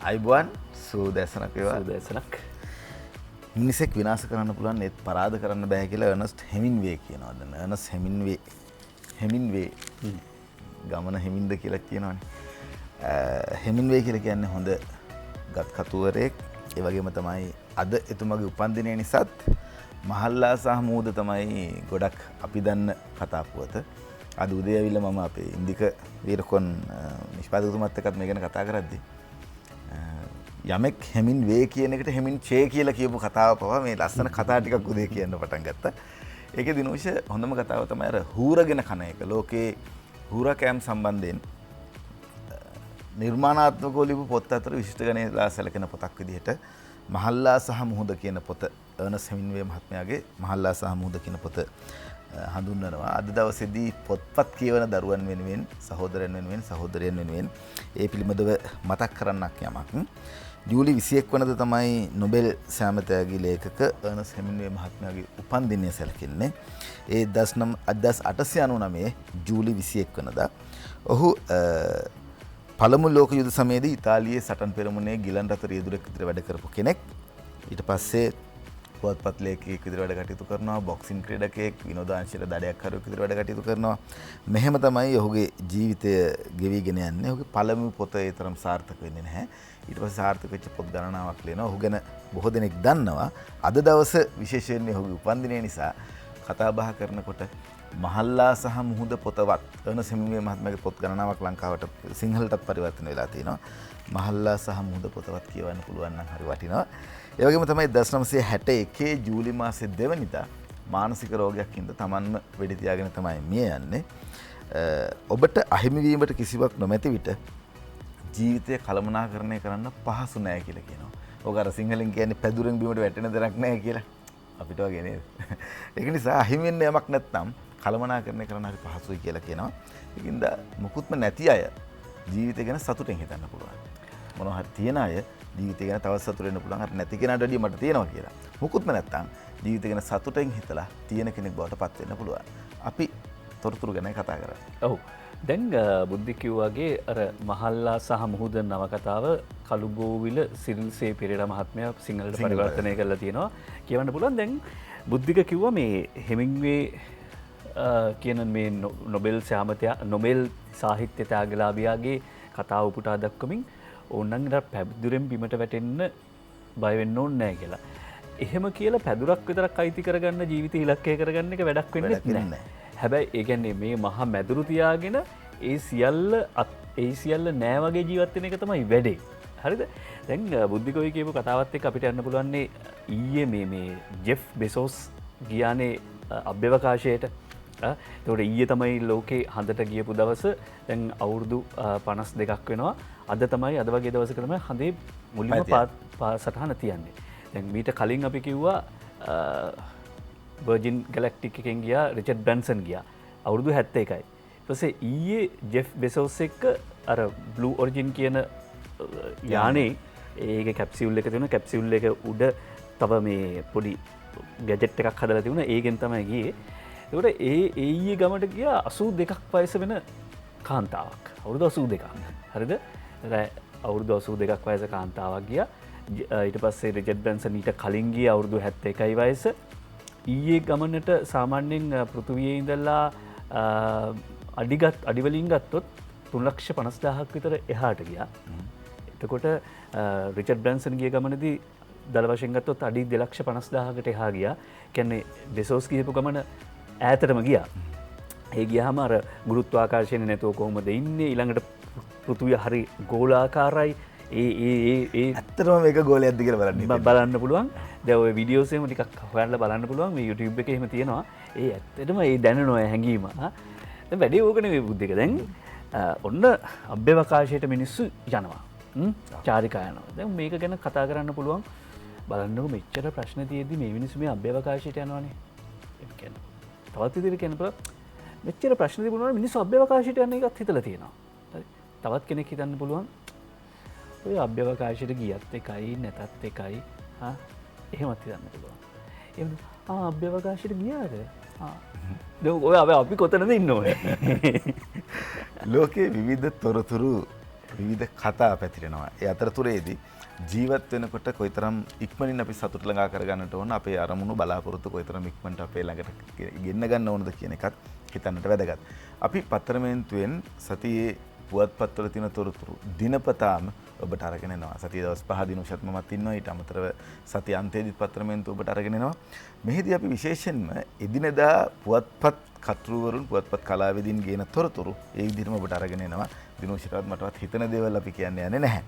අයිබුවන් සූදැසනක් ඒවා සූදැසනක්. මිනිසෙක් විනාශ කරන්න පුළුවන් ඒත් පරාද කරන්න බෑ කියලා අර්නස්ට් හෙමින්වේ කියනවා. දැන් අර්නස්ට් හෙමින්වේ ගමන හෙමින්ද කියලා කියනවනේ. හෙමින්වේ කියලා කියන්නේ හොඳ ගත් කතුවරයෙක්. ඒ වගේම තමයි අද එතුමගේ උපන්දිනය නිසාත් මහල්ලා සහ මූද තමයි ගොඩක් අපි දන්න කතා පුවත. අද උදේ ඇවිල්ලා මම අපේ ඉන්දික වීරකොන් නිෂ්පාදකතුමත් එක්කත් මේ ගැන කතා කරද්දී යමෙක් හෙමින් වේ කියන එකට හෙමින් චේ කියලා කියපු කතාව පවා මේ ලස්සන කතා ටිකක් උදේ කියන්න පටන් ගත්තා. ඒකේ දිනෝෂ හොඳම කතාව තමයි අර හූරගෙන කන එක. ලෝකේ හූරා කෑම් සම්බන්ධයෙන් නිර්මාණාත්මකව ලියපු පොත් අතර විශිෂ්ට ගණනලා සැලකෙන පොතක් විදිහට මහල්ලා සහ මුහුද කියන පොත අර්නස්ට් හෙමින්වේ මහත්මයාගේ මහල්ලා සහ මුහුද කියන පොත හඳුන්වනවා. අද දවසේදී පොත්පත් කියවන දරුවන් වෙනුවෙන් සහෝදරයන් වෙනුවෙන් සහෝදරයන් වෙනුවෙන් ඒ පිළිබඳව මතක් කරන්නක් යමක්. ජූලි 21 වනදා තමයි නොබෙල් සෑමතයාගේ ලේඛක අර්නස්ට් හෙමින්වේ මහත්මයාගේ උපන්දිනය සැලකෙන්නේ. ඒ 1899 ජූලි 21 වනදා ඔහු පළමු ලෝක යුද්ධ සමයේදී ඉතාලියේ සටන් පෙරමුණේ ගිලන් රථ රියදුරෙක් විදිහට වැඩ කරපු කෙනෙක්. ඊට පස්සේ පුවත්පත් ලේඛකයෙක් විදිහට වැඩ කටයුතු කරනවා, බොක්සිං ක්‍රීඩකයෙක්, විනෝදාංශයට දඩයක් කරුවෙක් විදිහට වැඩ කටයුතු කරනවා. මෙහෙම තමයි ඔහුගේ ජීවිතය ගෙවිගෙන යන්නේ. ඔහුගේ පළමු පොත ඒ තරම් සාර්ථක වෙන්නේ නැහැ. ඊට පස්සේ සාර්ථක වෙච්ච පොත් ගණනාවක් ලියනවා. ඔහු ගැන බොහෝ දෙනෙක් දන්නවා. අද දවස විශේෂයෙන් ඔහුගේ උපන්දිනය නිසා කතා බහ කරනකොට මහල්ලා සහ මුහුද පොතවත් අර්නස්ට් හෙමින්වේ මහත්මයාගේ පොත් ගණනාවක් ලංකාවට සිංහලටත් පරිවර්තන වෙලා තිනවා. මහල්ලා සහ මුහුද පොතවත් කියවන්න පුළුවන් නම් හරි වටිනවා. ඒ වගේම තමයි 1961 ජූලි මාසේ 2 වෙනිදා මානසික රෝගයක් හින්දා Tamanම වෙඩි තියාගෙන තමයි මිය යන්නේ. ඔබට අහිමි වීමට කිසිවක් නොමැති විට ජීවිතය කළමනාකරණය කරන්න පහසු නෑ කියලා කියනවා. ඕක අර සිංහලෙන් කියන්නේ පැදුරෙන් බිමට වැටෙන දරක් නෑ කියලා. අපිට වගේ නේද? ඒක නිසා අහිමි වෙන්න යමක් නැත්නම් කළමනාකරණය කරන්න හරි පහසුයි කියලා කියනවා. ඒකින්ද මුකුත්ම නැති අය ජීවිතය ගැන සතුටින් හිතන්න පුළුවන්. මොනවා හරි තියන අය ජීවිතය ගැන තවත් සතුටු වෙන්න පුළුවන්. අර නැති කෙනාට වැඩිය මට තියෙනවා කියලා. මුකුත්ම නැත්නම් ජීවිතය ගැන සතුටින් හිතලා තියෙන කෙනෙක් බවට පත් වෙන්න පුළුවන්. අපි තොරතුරු ගැන කතා කරා. ඔව්. දැන් බුද්ධි කිව්වාගේ අර මහල්ලා සහ මුහුද නවකතාව කළුගෝවිල සිරිල්සේ පෙරේරා මහත්මයා සිංහලට පරිවර්තනය කරලා තියෙනවා. කියවන්න පුළුවන්. දැන් බුද්ධික කිව්වා මේ හෙමින්වේ කියන මේ නොබෙල් සාහිත්‍ය ත්‍යාගලාභියාගේ කතාව උපුටා දක්වමින් ඕනන්ට පැදුරෙන් බිමට වැටෙන්න බය වෙන්න ඕනේ නැහැ කියලා. එහෙම කියලා පැදුරක් විතරක් අයිති කරගන්න ජීවිත ඉලක්කය කරගන්න එක වැඩක් වෙන්නේ නැහැ. හැබැයි ඒ කියන්නේ මේ මහා මැදුරු තියාගෙන ඒ සියල්ල නෑ වගේ ජීවත් වෙන එක තමයි වැඩේ. හරිද? දැන් බුද්ධිකෝයි කියපු කතාවත් එක්ක අපිට යන්න පුළුවන්නේ ඊයේ මේ ජෙෆ් බෙසෝස් ගියානේ අභ්‍යවකාශයට. එතකොට ඊයේ තමයි ලෝකේ හඳට ගියපු දවස. දැන් අවුරුදු 52ක් වෙනවා. අද වගේ දවසක තමයි හඳේ මුලින්ම සටහන තියන්නේ. දැන් මීට කලින් අපි කිව්වා වර්ජින් ගැලැක්ටික් එකෙන් ගියා රිචඩ් බ්‍රැන්සන් ගියා. අවුරුදු 71යි. ඊට පස්සේ ඊයේ ජෙෆ් බෙසෝස් එක්ක අර බ්ලූ ඔරිජින් කියන යානේ ඒකේ කැප්සියුල් එක තියෙනවා. කැප්සියුල් එක උඩ තව මේ පොඩි ගැජට් එකක් හදලා තිබුණා. ඒකෙන් තමයි ගියේ. ඒකට ඊයේ ගමට ගියා 82ක් වයස වෙන කාන්තාවක්. අවුරුදු 82ක්. හරිද? අවුරුදු 82ක් වයස කාන්තාවක් ගියා. ඊට පස්සේ රිචඩ් බ්‍රැන්සන් ඊට කලින් ගියේ අවුරුදු 71යි වයස. ඊයේ ගමනට සාමාන්‍යයෙන් පෘථිවියේ ඉඳලා අඩිවලින් ගත්තොත් 3,50,000ක් විතර එහාට ගියා. එතකොට රිචඩ් බ්‍රැන්සන් ගිය ගමනදී දල වශයෙන් ගත්තොත් අඩි 2,50,000කට එහා ගියා. කියන්නේ බෙසෝස් ගියපු ගමන ඈතටම ගියා. ඒ ගියාම අර ගුරුත්වාකර්ෂණය නැතුව කොහොමද ඉන්නේ, ඊළඟට පෘථිවිය හරි ගෝලාකාරයි. ඒ ඇත්තටම මේක ගෝලයක්ද කියලා බලන්න පුළුවන්. දැන් ඔය වීඩියෝස් එහෙම ටිකක් හොයන්න බලන්න පුළුවන්. මේ YouTube එකේ එහෙම තියෙනවා. ඒ ඇත්තටම ඒ දැනන ඔය හැංගීම. දැන් වැඩි ඕක නෙවෙයි බුද්ධික. දැන් ඔන්න අභ්‍යවකාශයට මිනිස්සු යනවා. චාරිකා යනවා. දැන් මේක ගැන කතා කරන්න පුළුවන්. බලන්නකො මෙච්චර ප්‍රශ්න තියෙද්දි මේ මිනිස්සු මේ අභ්‍යවකාශයට යනවානේ. ඒක කියන්නේ. තවත් විදිහට කියනකොට මෙච්චර ප්‍රශ්න තිබුණාම මිනිස්සු අභ්‍යවකාශයට යන එකත් හිතලා තියෙනවා. හරි. තවත් කෙනෙක් හිතන්න පුළුවන් ඔය අභ්‍යවකාශයට ගියත් එකයි නැතත් එකයි. එහෙමත් හිතන්න පුළුවන්. අභ්‍යවකාශයට ගියාද? ඔය අපි කොතනද ඉන්න ඕනේ? ලෝකයේ විවිධ තොරතුරු විවිධ කතා පැතිරෙනවා. ඒ අතරතුරේදී ජීවත් වෙනකොට කොයිතරම් ඉක්මනින් අපි සතුට ළඟා කරගන්නට ඕන, අපේ අරමුණු බලාපොරොත්තු කොයිතරම් ඉක්මනට අපේ ළඟට ගෙන්න ගන්න ඕනද කියන එකත් හිතන්නට වැදගත්. අපි පත්‍රමේන්තුවෙන් සතියේ පුවත්පත්වල තියෙන තොරතුරු දිනපතාම ඔබට අරගෙන එනවා. සතිය දවස් 5 දිනුෂත් මමත් ඉන්නවා. ඊට අමතරව සතිය අන්තයේදීත් පත්‍රමේන්තුව ඔබට අරගෙන එනවා. මෙහිදී අපි විශේෂයෙන්ම එදිනෙදා පුවත්පත් කතුරුවරුන් පුවත්පත් කලාවේදීන් ගේන තොරතුරු ඒ විදිහටම ඔබට අරගෙන එනවා. දිනුෂිතවත් මටවත් හිතන දේවල් අපි කියන්නේ නැහැ.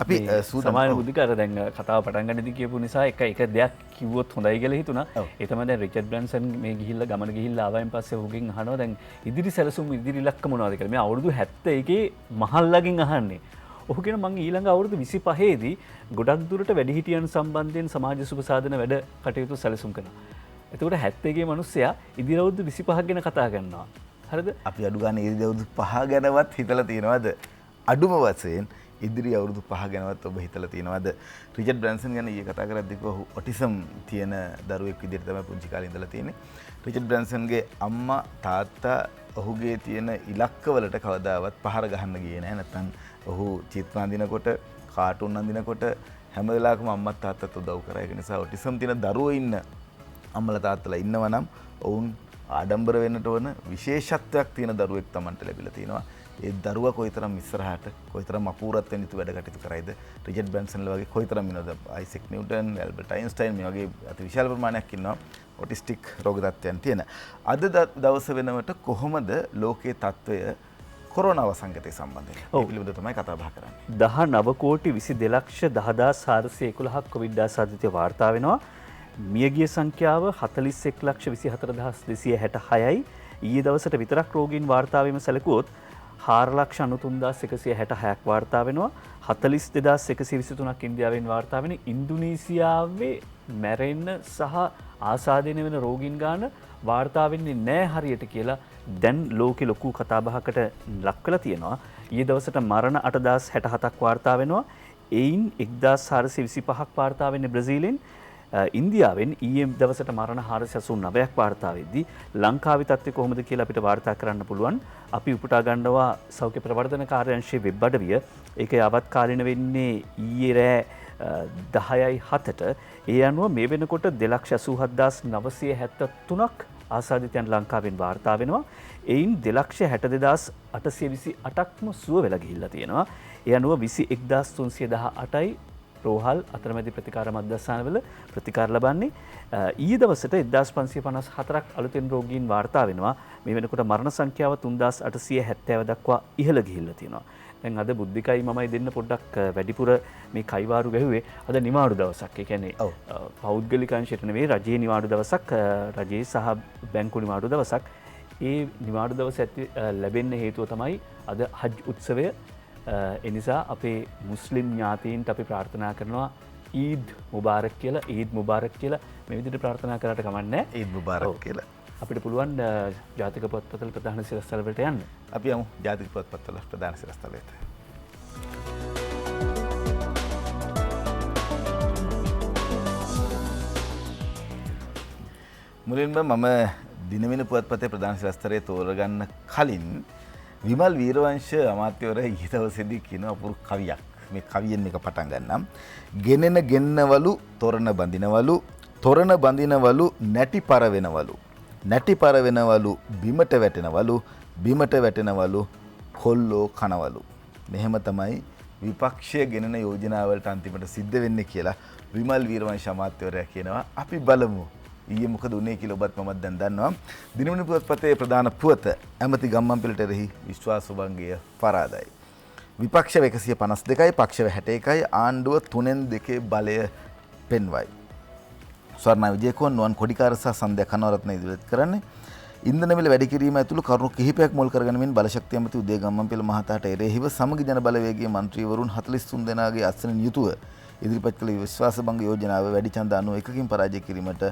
අපි සමාන බුද්ධිකර දැන් කතාව පටන් ගන්නදී කියපු නිසා එක දෙයක් කිව්වොත් හොඳයි කියලා හිතුණා. ඒ තමයි දැන් රිචඩ් බ්‍රැන්සන් මේ ගිහිල්ලා ගමන ගිහිල්ලා ආවයින් පස්සේ ඔහුගෙන් අහනවා දැන් ඉදිරි සැලසුම් ඉදිරි ඉලක්ක මොනවද කියලා. මේ අවුරුදු 71 මහල්ලාගෙන් අහන්නේ. ඔහු කියන මම ඊළඟ අවුරුදු 25 දී ගොඩක් දුරට වැඩිහිටියන් සම්බන්ධයෙන් සමාජ සුබසාධන වැඩ කටයුතු සැලසුම් කරනවා. එතකොට 71 මිනිස්සයා ඉදිරි අවුරුදු 25 ගැන කතා කරනවා. හරිද? අපි අඩු ගන්න ඉදිරි අවුරුදු 5 ගැනවත් හිතලා තියෙනවද? අඩුම වශයෙන් ඉදිරි අවුරුදු 5 ගැනවත් ඔබ හිතලා තියෙනවද? රිචඩ් බ්‍රැන්සන් ගැන ඊයේ කතා කරද්දී ඔහු ඔටිසම් තියෙන දරුවෙක් විදිහට තමයි පුංචි කාලේ ඉඳලා තියෙන්නේ. රිචඩ් බ්‍රැන්සන්ගේ අම්මා තාත්තා ඔහුගේ තියෙන ඉලක්කවලට කවදාවත් පහර ගහන්න ගියේ නැහැ. නැත්නම් ඔහු චිත්‍ර අඳිනකොට, කාටුන් අඳිනකොට හැම වෙලාවකම අම්මත් තාත්තත් උදව් කරා. ඒක නිසා ඔටිසම් තියෙන දරුවෝ ඉන්න අම්මලා තාත්තලා ඉන්නවා නම් ඔවුන් ආඩම්බර වෙන්නට ඕන විශේෂත්වයක් තියෙන දරුවෙක් Tamanට ලැබිලා තිනවා. ඒ දරුවා කොයිතරම් ඉස්සරහට කොයිතරම් අපූර්වත්වයෙන් යුතු වැඩ කටයුතු කරයිද? රිචඩ් බ්‍රැන්සන්ලා වගේ කොයිතරම් ඉන්නවද? අයිසෙක් නිව්ටන්, ඇල්බර්ට් අයින්ස්ටයින් මේ වගේ අති විශාල ප්‍රමාණයක් ඉන්නවා ඔටිස්ටික් රෝග තත්ත්වයන් තියෙන. අද දවස වෙනකොට කොහොමද ලෝකයේ තත්ත්වය කොරෝනා වසංගතය සම්බන්ධයෙන්? ඒ පිළිබඳව තමයි කතා බහ කරන්නේ. 19,22,411ක් කොවිඩ් ආසාදිත වාර්තා වෙනවා. මියගිය සංඛ්‍යාව 41,24,266යි. ඊයේ දවසට විතරක් රෝගීන් වාර්තා වීම සැලකුවොත් 4,93,166ක් වාර්තා වෙනවා. 42,123ක් ඉන්දියාවෙන් වාර්තා වෙන. ඉන්දුනීසියාවේ මැරෙන්න සහ ආසාදනය වෙන රෝගීන් ගාන වාර්තා වෙන්නේ නැහැ හරියට කියලා දැන් ලෝකෙ ලොකු කතාබහකට ලක් වෙලා තියෙනවා. ඊයේ දවසට මරණ 8,067ක් වාර්තා වෙනවා. එයින් 1,425ක් වාර්තා වෙන්නේ බ්‍රසීලෙන්. ඉන්දියාවෙන් ඊයේ දවසට මරණ 489ක් වාර්තා වෙද්දී ලංකාවේ තත්ත්වය කොහොමද කියලා අපිට වාර්තා කරන්න පුළුවන්. අපි උපුටා ගන්නවා සෞඛ්‍ය ප්‍රවර්ධන කාර්යාංශයේ වෙබ් අඩවිය. ඒක යවත් කාලින වෙන්නේ ඊයේ රෑ 10:07ට. ඒ අනුව මේ වෙනකොට 2,87,973ක් ආසාදිතයන් ලංකාවෙන් වාර්තා වෙනවා. එයින් 2,62,828ක්ම සුව වෙලා ගිහිල්ලා තියෙනවා. ඒ අනුව 21,318යි රෝහල් අතරමැදි ප්‍රතිකාර මධ්‍යස්ථානවල ප්‍රතිකාර ලබන්නේ. ඊයේ දවසට 1,554ක් අලුතෙන් රෝගීන් වාර්තා වෙනවා. මේ වෙනකොට මරණ සංඛ්‍යාව 3,870 දක්වා ඉහළ ගිහිල්ලා තියෙනවා. දැන් අද බුද්ධිකයි මමයි දෙන්න පොඩ්ඩක් වැඩිපුර මේ කයිවාරු ගැහුවේ. අද නිවාඩු දවසක්. ඒ කියන්නේ පෞද්ගලික අංශයට නෙවෙයි රජයේ නිවාඩු දවසක්. රජයේ සහ බැංකු නිවාඩු දවසක්. ඒ නිවාඩු දවස ලැබෙන්න හේතුව තමයි අද හජ් උත්සවය. එනිසා අපේ මුස්ලිම් ඥාතීන්ට අපි ප්‍රාර්ථනා කරනවා ඊද් මුබාරක් කියලා. ඊද් මුබාරක් කියලා මේ විදිහට ප්‍රාර්ථනා කරාට කමක් නැහැ. ඊද් මුබාරක් කියලා. අපිට පුළුවන් ජාතික පොත්පත්වල ප්‍රධාන සිරස්තල වලට යන්න. අපි යමු ජාතික පොත්පත්වල ප්‍රධාන සිරස්තලයට. මුලින්ම මම දිනවෙන පුවත්පතේ ප්‍රධාන සිරස්තරයේ තෝරගන්න කලින් විමල් වීරවංශ අමාත්‍යවරයා ඊට දවසේදී කියන අපූර්ව කවියක්. මේ කවියෙන් මේක පටන් ගන්නම්. ගෙනෙන ගෙන්නවලු තොරණ බඳිනවලු තොරණ බඳිනවලු නැටි පර වෙනවලු නැටි පර වෙනවලු බිමට වැටෙනවලු බිමට වැටෙනවලු කොල්ලෝ කනවලු. මෙහෙම තමයි විපක්ෂය ගෙනෙන යෝජනාවලට අන්තිමට සිද්ධ වෙන්නේ කියලා විමල් වීරවංශ අමාත්‍යවරයා කියනවා. අපි බලමු ඊයේ මොකද උනේ කියලා ඔබත් මමත් දැන් දන්නවා. දිනවන පුවත්පතේ ප්‍රධාන පුවත ඇමති ගම්මන්පිලට එරෙහි විශ්වාසභංගය පරාදයි. විපක්ෂ 152යි පක්ෂ 61යි ආණ්ඩුව 3/2 බලය පෙන්වයි. ස්වර්ණා විජේකෝන් නුවන් කොඩිකාර සහ සන්ධ්‍යා කනවරත්න ඉදිරිපත් කරන්නේ ඉන්ධන මිල වැඩි කිරීම ඇතුළු කරුණු කිහිපයක් මුල් කරගෙන මින් බලශක්තිය ඇමති උදේ ගම්මන්පිල මහතාට එරෙහිව සමගි ජන බලවේගයේ මන්ත්‍රීවරුන් 43 දෙනාගේ අත්සනින් යුතුව ඉදිරිපත් කළ විශ්වාසභංග යෝජනාව වැඩි ඡන්ද 91කින් පරාජය කිරීමට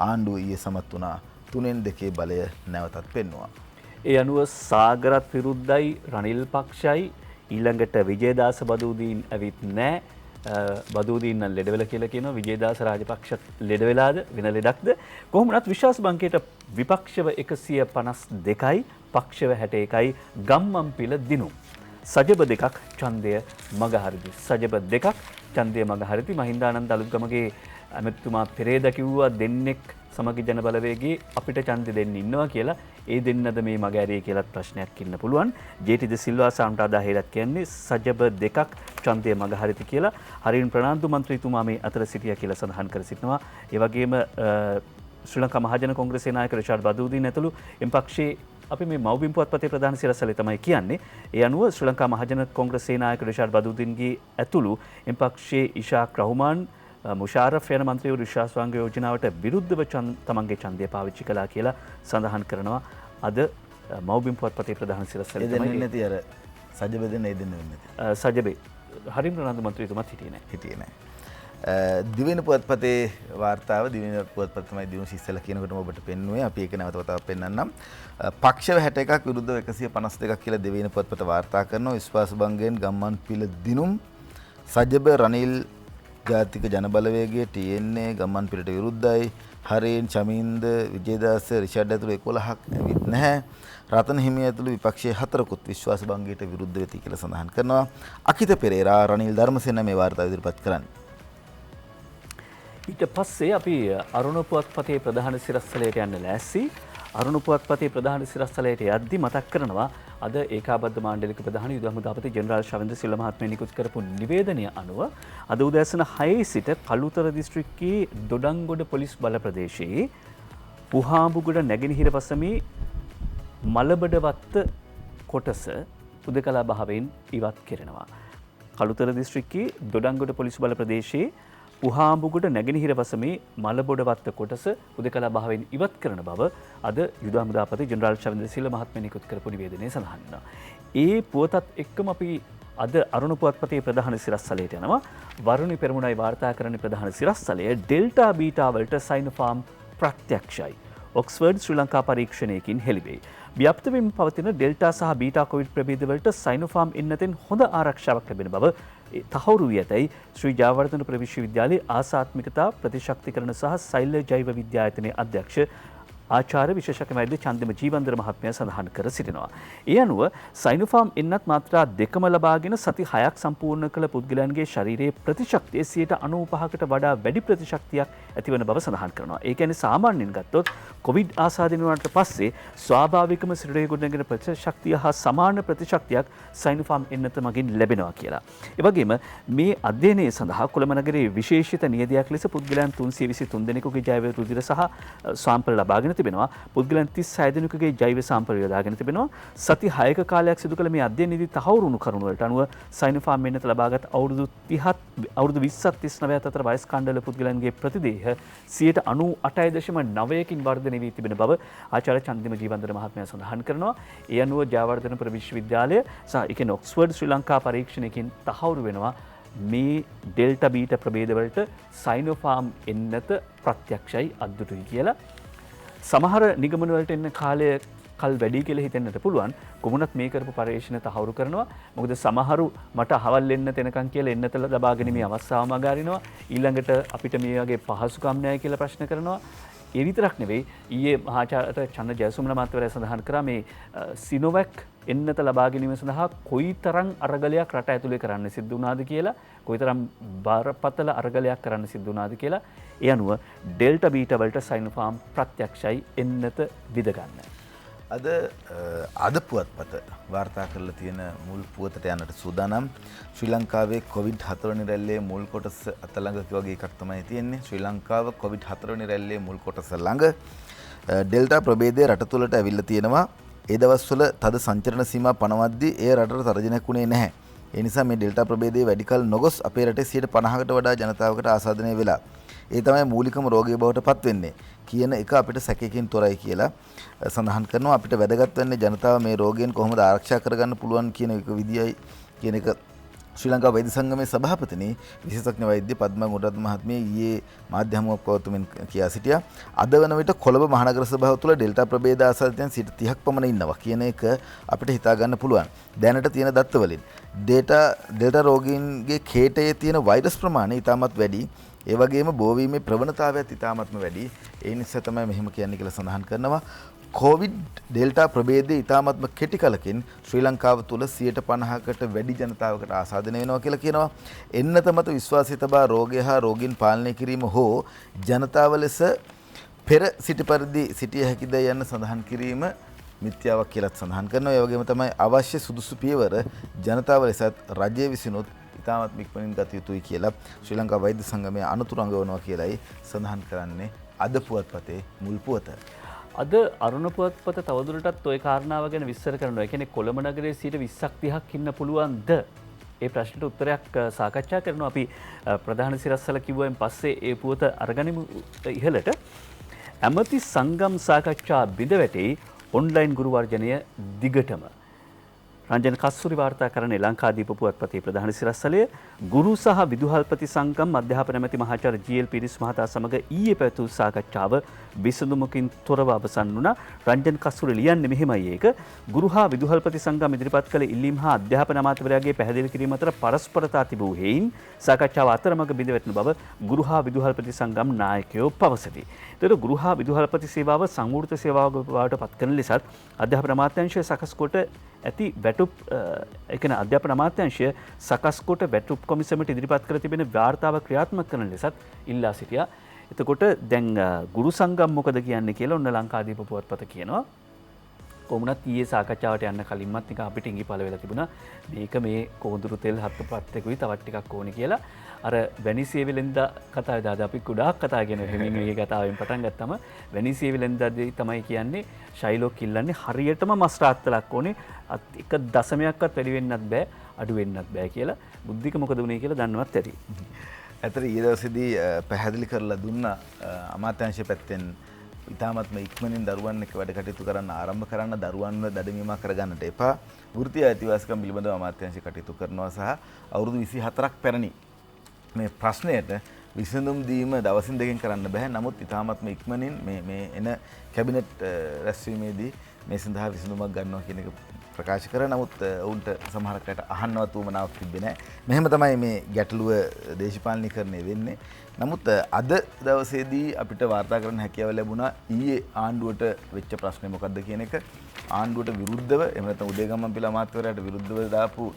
ආණ්ඩුව ඊයේ සමත් වුණා. 3/2 බලය නැවතත් පෙන්වුවා. ඒ අනුව සාගරත් විරුද්ධයි රනිල් පක්ෂයි ඊළඟට විජේදාස බදූදීන් ඇවිත් නැහැ. බදූදීන් නම් ලෙඩ වෙලා කියලා කියනවා. විජේදාස රාජපක්ෂ ලෙඩ වෙලාද වෙන ලෙඩක්ද? කොහොම වුණත් විශ්වාසභංගයට විපක්ෂව 152යි පක්ෂව 61යි ගම්මන්පිල දිනු. සජබ දෙකක් ඡන්දය මගහරිති. සජබ දෙකක් ඡන්දය මගහරිති. මහින්දානන්ද අලුත්ගමගේ ඇමතිතුමා පෙරේද කිව්වා දෙන්නෙක් සමගි ජන බලවේගයේ අපිට ඡන්දෙ දෙන්න ඉන්නවා කියලා. ඒ දෙන්නද මේ මග ඇරියේ කියලාත් ප්‍රශ්නයක් ඉන්න පුළුවන්. ජේ.ටී.ද සිල්වා සාම්ටාදා හේරත් කියන්නේ සජබ දෙකක් ඡන්දය මගහරිති කියලා. හරින් ප්‍රනාන්දු මන්ත්‍රීතුමා මේ අතර සිටියා කියලා සඳහන් කර සිටිනවා. ඒ වගේම ශ්‍රී ලංකා මහජන කොංග්‍රසයේ නායක රිෂාඩ් බදූදීන් ඇතුළු එම් පක්ෂයේ අපි මේ මව්බිම් පුවත්පතේ ප්‍රධාන සිරස්තලේ තමයි කියන්නේ. ඒ අනුව ශ්‍රී ලංකා මහජන කොංග්‍රසයේ නායක රිෂාඩ් බදූදීන්ගේ ඇතුළු එම් පක්ෂයේ ඉෂාක් රහුමාන් මුෂාරෆ් යන මන්ත්‍රීවරු විශ්වාසවාංග යෝජනාවට විරුද්ධව තමන්ගේ ඡන්දය පාවිච්චි කළා කියලා සඳහන් කරනවා. අද මව්බිම් පුවත්පතේ ප්‍රධාන සිරස්තලේ දෙන්නේ නැති අර සජබ දෙන්න ඒ දෙන්න වෙන්නේ නැති. සජබේ හරිම් ප්‍රනාන්දු මන්ත්‍රීතුමාත් හිටියේ නැහැ. දිවෙන පුවත්පතේ වාර්තාව දිවෙන පුවත්පත තමයි දියුණු ශිස්සල කියනකොටම ඔබට පෙන්වුවේ. අපි ඒක නැවත වතාවක් පෙන්වන්නම්. පක්ෂව 61ක් විරුද්ධව 152ක් කියලා දෙවෙනි පුවත්පත වාර්තා කරනවා. විශ්වාස භංගයෙන් ගම්මන් පිළ දිනුම් සජබ රනිල් ජාතික ජනබලවේගයේ TNA ගම්මන් පිළට විරුද්ධයි. හරේන් චමින්ද විජේදාස රිෂාඩ් ඇතුළු 11ක් ඇවිත් නැහැ. රතන හිමිය ඇතුළු විපක්ෂයේ 4කුත් විශ්වාස භංගයට විරුද්ධ වෙති කියලා සඳහන් කරනවා. අකිත පෙරේරා රනිල් ධර්මසේන මේ වාර්තාව ඉදිරිපත් කරන්නේ. ඊට පස්සේ අපි අරුණ පුවත්පතේ ප්‍රධාන සිරස්තලයට යන්න ලෑස්ති. අරුණ පුවත්පතේ ප්‍රධාන සිරස්තලයට යද්දි මතක් කරනවා අද ඒකාබද්ධ මාණ්ඩලික ප්‍රධාන යුද හමුදාපති ජෙනරාල් ශවෙන්ද්‍ර සිල්වා මහත්මයා නිකුත් කරපු නිවේදනය අනුව අද උදෑසන 6 සිට කළුතර දිස්ත්‍රික්කයේ දොඩංගොඩ පොලිස් බල ප්‍රදේශයේ පුහාඹුගොඩ නැගෙනහිර පසමේ මලබඩවත්ත කොටස උදකලා භාවයෙන් ඉවත් කෙරෙනවා. කළුතර දිස්ත්‍රික්කයේ දොඩංගොඩ පොලිස් බල ප්‍රදේශයේ පුහාඹුගොඩ නැගෙනහිර පසමේ මලබොඩවත්ත කොටස උදකලා භාවයෙන් ඉවත් කරන බව අද යුද හමුදාපති ජෙනරාල් ශවෙන්ද්‍ර සිල්වා මහත්මයා නිකුත් කරපු නිවේදනයේ සඳහන් වෙනවා. ඒ පුවතත් එක්කම අපි අද අරුණ පුවත්පතේ ප්‍රධාන සිරස්තලයට යනවා. වරුණි පෙරමුණයි වාර්තා කරන ප්‍රධාන සිරස්තලය ඩෙල්ටා බීටා වලට සයිනෝෆාම් ප්‍රත්‍යක්ෂයි. ඔක්ස්ෆර්ඩ් ශ්‍රී ලංකා පරීක්ෂණයකින් හෙළිවේ. ව්‍යාප්ත වෙමින් පවතින ඩෙල්ටා සහ බීටා කොවිඩ් ප්‍රභේදවලට සයිනෝෆාම් එන්නතෙන් හොඳ ආරක්ෂාවක් ලැබෙන බව තහවුරු වී ඇතැයි ශ්‍රී ජයවර්ධන ප්‍රවිශ්වවිද්‍යාලයේ ආසාත්මිකතා ප්‍රතිශක්තිකරණ සහ සෛල ජෛව විද්‍යායතනයේ අධ්‍යක්ෂ ආචාර්ය විශේෂඥ වෛද්‍ය චන්දිම ජීවන්දර මහත්මයා සඳහන් කර සිටිනවා. ඒ අනුව සයිනෝෆාම් එන්නත් මාත්‍රා 2ම ලබාගෙන සති 6ක් සම්පූර්ණ කළ පුද්ගලයන්ගේ ශරීරයේ ප්‍රතිශක්තිය 95%කට වඩා වැඩි ප්‍රතිශක්තියක් ඇතිවන බව සඳහන් කරනවා. ඒ කියන්නේ සාමාන්‍යයෙන් ගත්තොත් කොවිඩ් ආසාදනය වුණාට පස්සේ ස්වාභාවිකම ශරීරයේ ගොඩනැගෙන ප්‍රතිශක්තිය හා සමාන ප්‍රතිශක්තියක් සයිනෝෆාම් එන්නත මගින් ලැබෙනවා කියලා. ඒ වගේම මේ අධ්‍යයනය සඳහා කොළඹ නගරයේ විශේෂිත නියදයක් ලෙස පුද්ගලයන් 323 දෙනෙකුගේ ජෛව රුධිර සහ සාම්පල් ලබාගෙන තිබෙනවා. පුද්ගලයන් 36 දෙනෙකුගේ ජෛව සාම්පල් යොදාගෙන තිබෙනවා. සති 6ක කාලයක් සිදු කළ මේ අධ්‍යයනයේදී තහවුරු වුණු කරුණු වලට අනුව සයිනෝෆාම් එන්නත ලබාගත් අවුරුදු 20ත් 39ත් අතර වයස් කණ්ඩායම පුද්ගලයන්ගේ ප්‍රතිදේහ 98.9කින් වර්ධනය වී තිබෙන බව ආචාර්ය චන්දිම ජීවන්දර මහත්මයා සඳහන් කරනවා. ඒ අනුව ජයවර්ධන ප්‍රවිශ්වවිද්‍යාලය සහ ඒකෙන් ඔක්ස්ෆර්ඩ් ශ්‍රී ලංකා පරීක්ෂණයකින් තහවුරු වෙනවා මේ ඩෙල්ටා බීටා ප්‍රභේදවලට සයිනෝෆාම් එන්නත ප්‍රත්‍යක්ෂයි අද්දුටුයි කියලා. සමහර නිගමන වලට එන්න කාලය කල් වැඩි කියලා හිතෙන්නට පුළුවන්. කොමුණත් මේ කරපු පරීක්ෂණ තහවුරු කරනවා. මොකද සමහරු මට අහවල් එන්න තැනකන් කියලා එන්නත ලබා ගැනීමේ අවස්ථාව මගහරිනවා. ඊළඟට අපිට මේ වගේ පහසුකම් නැහැ කියලා ප්‍රශ්න කරනවා. ඒ විතරක් නෙවෙයි ඊයේ මහාචාර්ය චන්න ජයසුමන මහත්මයා සඳහන් කරා මේ සිනෝවැක් එන්නත ලබා ගැනීම සඳහා කොයිතරම් අරගලයක් රට ඇතුලේ කරන්න සිද්ධ වුණාද කියලා, කොයිතරම් බරපතල අරගලයක් කරන්න සිද්ධ වුණාද කියලා. ඒ අනුව ඩෙල්ටා බීටා වලට සයිනෝෆාම් ප්‍රත්‍යක්ෂයි එන්නත විද ගන්න. අද පුවත්පත වාර්තා කරලා තියෙන මුල් පුවතට යන්නට සූදානම්. ශ්‍රී ලංකාවේ කොවිඩ් 4 වෙනි රැල්ලේ මුල් කොටස අතළඟ වගේ එකක් තමයි තියෙන්නේ. ශ්‍රී ලංකාව කොවිඩ් 4 වෙනි රැල්ලේ මුල් කොටස ළඟ ඩෙල්ටා ප්‍රභේදය රට තුළට ඇවිල්ලා තියෙනවා. ඒ දවස්වල තද සංචරණ සීමා පනවද්දී ඒ රටට තරජනයක් වුණේ නැහැ. ඒ නිසා මේ ඩෙල්ටා ප්‍රභේදය වැඩි කල නොගොස් අපේ රටේ 50%කට වඩා ජනතාවකට ආසාදනය වෙලා. ඒ තමයි මූලිකම රෝගය බවට පත් වෙන්නේ කියන එක අපිට සැකයකින් තොරයි කියලා සඳහන් කරනවා. අපිට වැදගත් වෙන්නේ ජනතාව මේ රෝගයෙන් කොහොමද ආරක්ෂා කරගන්න පුළුවන් කියන එක විදියයි කියන එක ශ්‍රී ලංකා වෛද්‍ය සංගමේ සභාපතිනි විශේෂඥ වෛද්‍ය පද්මා ගුණරත්න මහත්මිය ඊයේ මාධ්‍ය හමුවක් පවතුමින් කියා සිටියා. අද වන විට කොළඹ මහනගර සභාව තුළ ඩෙල්ටා ප්‍රභේද ආසාදිතයන් 30ක් පමණ ඉන්නවා කියන එක අපිට හිතා ගන්න පුළුවන්. දැනට තියෙන දත්ත වලින් ඩෙල්ටා රෝගීන්ගේ කේටයේ තියෙන වෛරස් ප්‍රමාණය ඉතාමත් වැඩි. ඒ වගේම බෝවීමේ ප්‍රවණතාවයත් ඉතාමත්ම වැඩි. ඒ නිසා තමයි මෙහෙම කියන්නේ කියලා සඳහන් කරනවා. කොවිඩ් ඩෙල්ටා ප්‍රභේදයේ ඉතාමත්ම කෙටි කලකින් ශ්‍රී ලංකාව තුළ 50%කට වැඩි ජනතාවකට ආසාදනය වෙනවා කියලා කියනවා. එන්නත මත විශ්වාසී තබා රෝගය හා රෝගීන් පාලනය කිරීම හෝ ජනතාව ලෙස පෙර සිටි පරිදි සිටිය හැකිද යන්න සඳහන් කිරීම මිත්‍යාවක් කියලාත් සඳහන් කරනවා. ඒ වගේම තමයි අවශ්‍ය සුදුසු පියවර ජනතාව ලෙසත් රජය විසිනුත් ඉතාමත් ඉක්මනින් ගත යුතුයි කියලා ශ්‍රී ලංකා වෛද්‍ය සංගමය අනුතුරු අඟවනවා කියලායි සඳහන් කරන්නේ අද පුවත්පතේ මුල් පුවත. අද අරුණ පුවත්පත තවදුරටත් ওই කාරණාව ගැන විස්තර කරනවා. ඒ කියන්නේ කොළඹ නගරයේ 20ක් 30ක් ඉන්න පුළුවන්ද? ඒ ප්‍රශ්නට උත්තරයක් සාකච්ඡා කරනවා. අපි ප්‍රධාන සිරස්වල කිව්වෙන් පස්සේ ඒ පුවත අරගනිමු ඉහළට. ඇමති සංගම් සාකච්ඡා බිඳ වැටේ ඔන්ලයින් ගුරු වර්ජනය දිගටම. රංජන කස්සුරි වාර්තා කරන්නේ ලංකාදීප පුවත්පතේ ප්‍රධාන සිරස්වලය. ගුරු සහ විදුහල්පති සංගම් අධ්‍යාපන ඇමති මහාචාර්ය ජී.එල්. පිරිස් මහතා සමග ඊයේ පැවැතු සාකච්ඡාව විසඳුමකින් තොරව අවසන් වුණා. රංජන කස්සුරි ලියන්නේ මෙහෙමයි ඒක. ගුරු හා විදුහල්පති සංගම් ඉදිරිපත් කළ ඉල්ලීම් හා අධ්‍යාපන අමාත්‍යවරයාගේ පැහැදිලි කිරීම අතර පරස්පරතා තිබූ හේයින් සාකච්ඡාව අතරමඟ බිඳ වැටෙන බව ගුරු හා විදුහල්පති සංගම් නායකයෝ පවසති. එතකොට ගුරු හා විදුහල්පති සේවාව සංවෘත සේවාවක් බවට පත් කරන ලෙසත් අධ්‍යාපන අමාත්‍යාංශය සකස් කොට ඇති වැටුප් එකන අධ්‍යාපන අමාත්‍යාංශය සකස් කොට වැටුප් කොමිසමට ඉදිරිපත් කර තිබෙන වාර්තාව ක්‍රියාත්මක කරන ලෙසත් ඉල්ලා සිටියා. එතකොට දැන් ගුරු සංගම් මොකද කියන්නේ කියලා ඔන්න ලංකාදීප පුවත්පත කියනවා. කොමුණත් ඊයේ සාකච්ඡාවට යන්න කලින්මත් නිකන් අපිට ඉඟි පළ වෙලා තිබුණා මේක මේ කොඳුරු තෙල් හත් පත්තකුයි තවත් ටිකක් ඕනේ කියලා. අර වැනිසියවිලෙන්දා කතාවේ දාද අපි ගොඩාක් කතා කියන හෙමින්ගේ කතාවෙන් පටන් ගත්තම වැනිසියවිලෙන්දාදී තමයි කියන්නේ ශෛලෝක් ඉල්ලන්නේ හරියටම මස් රාත්තලක් ඕනේ එක දශමයක්වත් වැඩි වෙන්නත් බෑ අඩු වෙන්නත් බෑ කියලා. බුද්ධික මොකද වුනේ කියලා දන්නවත් ඇති. ඇතර ඊයේ දවසේදී පැහැදිලි කරලා දුන්නා අමාත්‍යාංශය පැත්තෙන් ඉතාමත්ම ඉක්මනින් දරුවන් එක්ක වැඩ කටයුතු කරන්න ආරම්භ කරන්න දරුවන්ව දඩමීමක් කරගන්නට එපා. වෘත්තීය අයිතිවාසිකම් පිළිබඳව අමාත්‍යාංශය කටයුතු කරනවා සහ අවුරුදු 24ක් පැරණි මේ ප්‍රශ්නයට විසඳුම් දීම දවසින් දෙකකින් කරන්න බෑ. නමුත් ඉතාමත්ම ඉක්මනින් මේ එන කැබිනට් රැස්වීමේදී මේ සඳහා විසඳුමක් ගන්නවා කියන එක ප්‍රකාශ කරා. නමුත් ඔවුන්ට සමහරක් අයට අහන්නවත් උවමනාවක් තිබෙන්නේ නැහැ. මෙහෙම තමයි මේ ගැටලුව දේශපාලනීකරණය වෙන්නේ. නමුත් අද දවසේදී අපිට වාර්තා කරන්න හැකියාව ලැබුණා ඊයේ ආණ්ඩුවට වෙච්ච ප්‍රශ්නේ මොකක්ද කියන එක. ආණ්ඩුවට විරුද්ධව එහෙම නැත්නම් උදේගම්මන්පිල අමාත්‍යවරයාට විරුද්ධව දාපු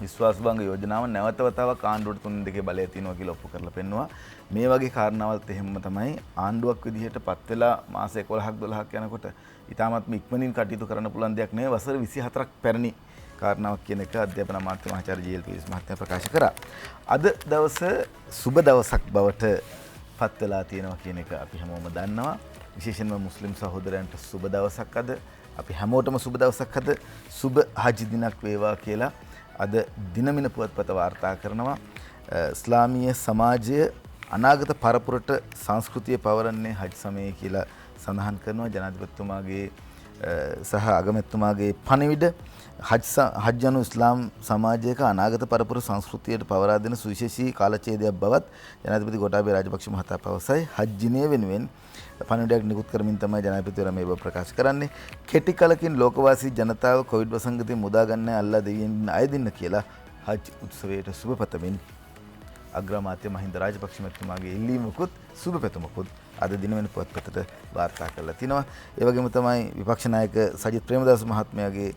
විශ්වාසභංග යෝජනාව නැවත වතාවක් ආණ්ඩුවට 3-2 බලය තියෙනවා කියලා ඔප්පු කරලා පෙන්නවා. මේ වගේ කාරණාවල්ත් එහෙම තමයි ආණ්ඩුවක් විදිහට පත් වෙලා මාස 11ක් 12ක් යනකොට ඉතාමත්ම ඉක්මනින් කටයුතු කරන්න පුළුවන් දෙයක් නෙවෙයි. වසර 24ක් පැරණි කාරණාවක් කියන එක අධ්‍යාපන අමාත්‍ය මහාචාර්ය ජී.එල්. පිරිස් මහත්මයා ප්‍රකාශ කරා. අද දවස සුබ දවසක් බවට පත් වෙලා තියෙනවා කියන එක අපි හැමෝම දන්නවා. විශේෂයෙන්ම මුස්ලිම් සහෝදරයන්ට සුබ දවසක් අද. අපි හැමෝටම සුබ දවසක් අද. සුබ හජ් දිනක් වේවා කියලා අද දිනමින පුවත්පත වාර්තා කරනවා. ඉස්ලාමීය සමාජය අනාගත පරපුරට සංස්කෘතිය පවරන්නේ හජ් සමයේ කියලා සඳහන් කරනවා. ජනාධිපතිතුමාගේ සහ අගමැතිතුමාගේ පණිවිඩ හජ් යනු ඉස්ලාම් සමාජයක අනාගත පරපුර සංස්කෘතියට පවරා දෙන සුවිශේෂී කාලඡේදයක් බවත් ජනාධිපති ගෝඨාභය රාජපක්ෂ මහතා පවසයි. හජ් දිනය වෙනුවෙන් පණිවිඩයක් නිකුත් කරමින් තමයි ජනාධිපතිවරයා මේ බව ප්‍රකාශ කරන්නේ. කෙටි කලකින් ලෝකවාසී ජනතාව කොවිඩ් වසංගතයෙන් මුදා ගන්න අල්ලා දෙවියන් අය දෙන්න කියලා හජ් උත්සවයට සුබ පතමින් අග්‍රාමාත්‍ය මහින්ද රාජපක්ෂ මහත්මයාගේ ඉල්ලීමකුත් සුබ පැතුමකුත් අද දිනවෙන පුවත්පතට වාර්තා කරලා තිනවා. ඒ වගේම තමයි විපක්ෂ නායක සජිත් ප්‍රේමදාස මහත්මයාගේ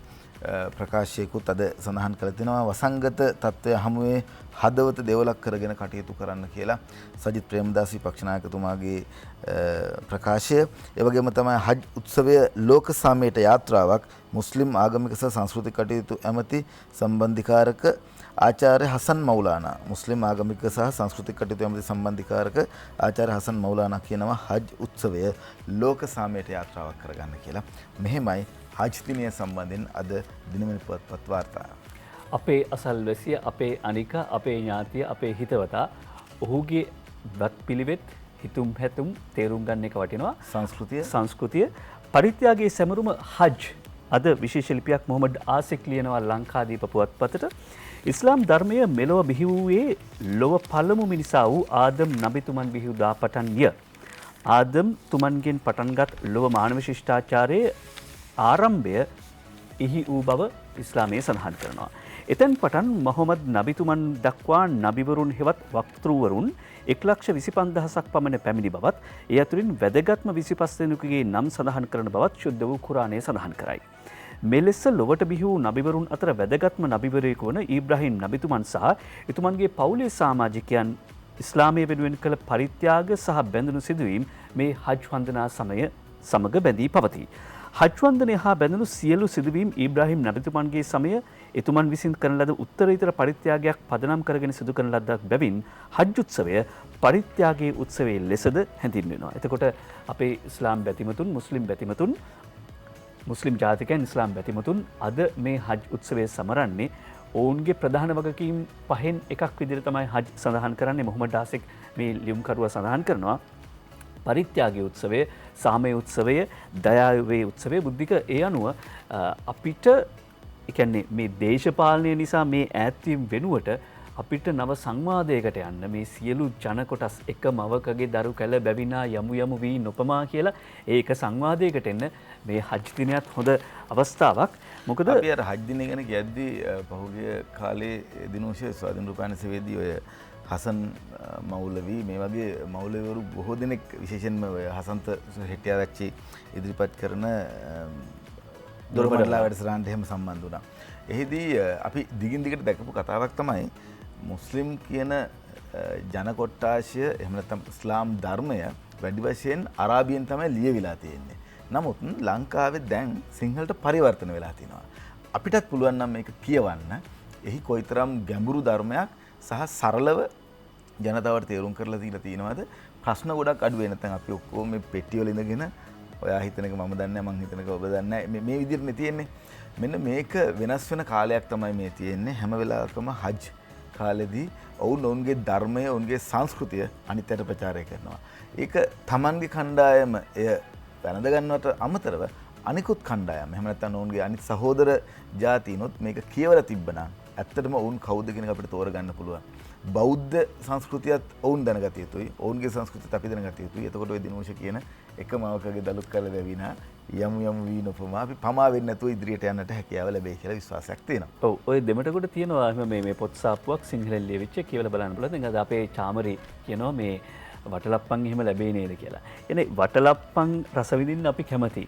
ප්‍රකාශයකුත් අද සඳහන් කළ තිනවා. වසංගත තත්ත්වය හමුවේ හදවත දෙවලක් කරගෙන කටයුතු කරන්න කියලා සජිත් ප්‍රේමදාස විපක්ෂ නායකතුමාගේ ප්‍රකාශය. ඒ වගේම තමයි හජ් උත්සවය ලෝක සාමයට යාත්‍රාවක්. මුස්ලිම් ආගමික සහ සංස්කෘතික කටයුතු ඇමති සම්බන්ධිකාරක ආචාර්ය හසන් මෞලානා මුස්ලිම් ආගමික සහ සංස්කෘතික කටයුතු ඇමති සම්බන්ධිකාරක ආචාර්ය හසන් මෞලානා කියනවා හජ් උත්සවය ලෝක සාමයට යාත්‍රාවක් කරගන්න කියලා. මෙහෙමයි හජ් දිනය සම්බන්ධයෙන් අද දිනමන පුවත්පත් වාර්තා. අපේ අසල්වැසිය, අපේ අනික, අපේ ඥාතිය, අපේ හිතවතා ඔහුගේ වත් පිළිවෙත් හිතුම් හැතුම් තේරුම් ගන්න එක වටිනවා. සංස්කෘතිය පරිත්‍යාගයේ සැමරුම හජ්. අද විශේෂ ලිපියක් මොහමඩ් ආසික් ලියනවා ලංකාදීප පුවත්පතට. ඉස්ලාම් ධර්මය මෙලොව බිහි වූයේ ලොව පළමු මිනිසා වූ ආදම් නබිතුමන් බිහි වූ පටන්ය. ආදම් තුමන්ගෙන් පටන්ගත් ලොව මානව ශිෂ්ටාචාරයේ ආරම්භය එහි වූ බව ඉස්ලාමයේ සඳහන් කරනවා. එතැන් පටන් මොහොමද් නබිතුමන් දක්වා නබිවරුන් හෙවත් වක්තෘවරුන් 1,25,000ක් පමණ පැමිණි බවත් ඒ අතුරින් වැදගත්ම 25 දෙනෙකුගේ නම් සඳහන් කරන බවත් ශුද්ධ වූ කුරානය සඳහන් කරයි. මෙලෙස ලොවට බිහි වූ නබිවරුන් අතර වැදගත්ම නබිවරයෙකු වන ඊබ්‍රාහීම් නබිතුමන් සහ එතුමන්ගේ පවුලේ සමාජිකයන් ඉස්ලාමය වෙනුවෙන් කළ පරිත්‍යාග සහ බැඳුණු සිදුවීම් මේ හජ් වන්දනා සමය සමග බැඳී පවතී. හජ් වන්දනය හා බැඳුණු සියලු සිදුවීම් ඊබ්‍රාහීම් නබිතුමන්ගේ සමය එතුමන් විසින් කරන ලද උත්තරීතර පරිත්‍යාගයක් පදනම් කරගෙන සිදු කරන ලද්දක් බැවින් හජ් උත්සවය පරිත්‍යාගයේ උත්සවයේ ලෙසද හැඳින්වෙනවා. එතකොට අපේ ඉස්ලාම් බැතිමතුන් මුස්ලිම් ජාතිකයන් ඉස්ලාම් බැතිමතුන් අද මේ හජ් උත්සවය සමරන්නේ ඔවුන්ගේ ප්‍රධාන වගකීම් පහෙන් එකක් විදිහට තමයි හජ් සඳහන් කරන්නේ. මොහොමඩ් ආසික් මේ ලියුම්කරුවා සඳහන් කරනවා පරිත්‍යාගයේ උත්සවය, සාමය උත්සවය, දයාවේ උත්සවය බුද්ධික ඒ අනුව අපිට කියන්නේ මේ දේශපාලනය නිසා මේ ඈත්වීම වෙනුවට අපිට නව සංවාදයකට යන්න මේ සියලු ජන කොටස් එක මවකගේ දරු කැල බැවිනා යමු වී නොපමා කියලා ඒක සංවාදයකට එන්න මේ හජ් දිනයත් හොඳ අවස්ථාවක්. මොකද අපි අර හජ් දිනය ගැන කියද්දී පහුගිය කාලේ දිනෝෂය ස්වාධීන රූපවාහිනී සේවයේදී ඔය හසන් මෞලවි මේ වගේ මෞලවිවරු බොහෝ දෙනෙක් විශේෂයෙන්ම ඔය හසන්ත හෙටියාරච්චි ඉදිරිපත් කරන දොරමඩලා වැඩසටහනට එහෙම සම්බන්ධ වුණා. එහිදී අපි දිගින් දිගට දැකපු කතාවක් තමයි මුස්ලිම් කියන ජන කොට්ටාශය එහෙම නැත්නම් ඉස්ලාම් ධර්මය වැඩි වශයෙන් අරාබියෙන් තමයි ලියවිලා තියෙන්නේ. නමුත් ලංකාවේ දැන් සිංහලට පරිවර්තන වෙලා තිනවා. අපිටත් පුළුවන් නම් මේක කියවන්න. එහි කොයිතරම් ගැඹුරු ධර්මයක් සහ සරලව ජනතාවට තේරුම් කරලා දීලා තියෙනවද? ප්‍රශ්න ගොඩක් අඩු වෙන නැත්නම් අපි ඔක්කොම මේ පෙට්ටිවල ඉඳගෙන ඔයා හිතනක මම දන්නේ මං හිතනක ඔබ දන්නේ මේ විදිහටනේ තියෙන්නේ. මෙන්න මේක වෙනස් වෙන කාලයක් තමයි මේ තියෙන්නේ. හැම වෙලාවකම හජ් කාලෙදී ඔවුන්ගේ ධර්මය, ඔවුන්ගේ සංස්කෘතිය අනිත්යට ප්‍රචාරය කරනවා. ඒක Tamanගේ කණ්ඩායම එය වැළඳ ගන්නවට අමතරව අනිකුත් කණ්ඩායම් එහෙම නැත්නම් ඔවුන්ගේ අනිත් සහෝදර ජාතීනොත් මේක කියවලා තිබ්බනම් ඇත්තටම ඔවුන් කවුද කියන එක අපිට තෝරගන්න පුළුවන්. බෞද්ධ සංස්කෘතියත් ඔවුන් දැනගත යුතුයි. ඔවුන්ගේ සංස්කෘතියත් අපි දැනගත යුතුයි. එතකොට ඔය දිනෝෂ කියන එකම අවකගේ දලුත් කරලා වැවිනා යමු වී නොපමා අපි පමා වෙන්නේ නැතුව ඉදිරියට යන්නට හැකියාව ලැබෙයි කියලා විශ්වාසයක් තියෙනවා. ඔව් ඔය දෙමටකොට තියෙනවා මේ පොත් සාප්පුවක් සිංහලෙන් ලියවිච්ච කියවලා බලන්න පුළුවන්. දැන් අද අපේ චාමරි කියනවා මේ වටලප්පන් එහෙම ලැබේ නේද කියලා. එනේ වටලප්පන් රස විඳින්න අපි කැමති.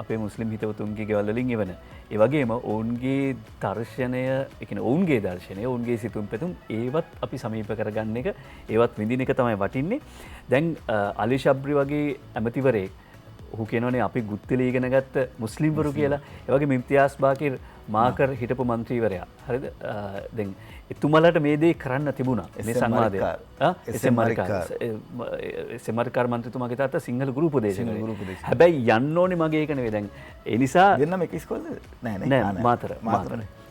අපේ මුස්ලිම් හිතවතුන්ගේ ගෙවල් වලින් එවන. ඒ වගේම ඔවුන්ගේ දර්ශනය, ඒ කියන්නේ ඔවුන්ගේ දර්ශනය, ඔවුන්ගේ සිතුම් පැතුම් ඒවත් අපි සමීප කරගන්න එක, ඒවත් විඳින එක තමයි වටින්නේ. දැන් අලි ශබ්රි වගේ ඇමතිවරයෙක් ඔහු කියනවනේ අපි ගුත්තිල ඉගෙන ගත්ත මුස්ලිම්වරු කියලා. ඒ වගේම ඉම්තියාස් බාකිර් මාකර් හිටපු මන්ත්‍රීවරයා. හරිද? දැන් එතුමලට මේ දේ කරන්න තිබුණා. මේ සංවාදය. එස්.එම්.ආර් මන්ත්‍රීතුමාගේ තාත්තා සිංහල ගුරු උපදේශකයෙක්. හැබැයි යන්න ඕනේ මගේ එක නෙවෙයි. දැන් ඒ නිසා දෙන්නම එක ඉස්කෝලේද? නෑ මාතර.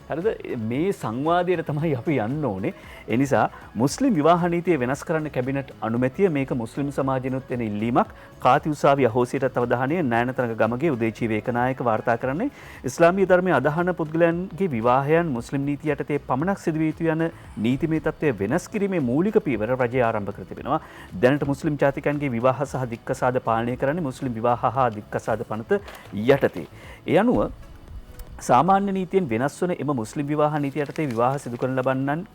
හරිද? මේ සංවාදයට තමයි අපි යන්න ඕනේ. ඒ නිසා මුස්ලිම් විවාහ නීතිය වෙනස් කරන්න කැබිනට් අනුමැතිය මේක මුස්ලිම් සමාජිනුත් වෙන ඉල්ලීමක්. කාති උසාවිය අහෝසියටත් අවධානය නයනතරංග ගමගේ උදේචී වේකනායක වාර්තා කරන්නේ ඉස්ලාමීය ධර්මයේ අදහන පුද්ගලයන්ගේ විවාහයන් මුස්ලිම් නීතිය යටතේ පමණක් සිදුවිය යුතු යන නීතිමය තත්ත්වය වෙනස් කිරීමේ මූලික පියවර රජය ආරම්භ කර තිබෙනවා. දැනට මුස්ලිම් ජාතිකයන්ගේ විවාහ සහ දික්කසාද පාලනය කරන්නේ මුස්ලිම් විවාහ හා දික්කසාද පනත යටතේ. ඒ අනුව සාමාන්‍ය නීතියෙන් වෙනස් වන එම මුස්ලිම් විවාහ නීතිය යටතේ විවාහ සිදු කරන ලබන්නන්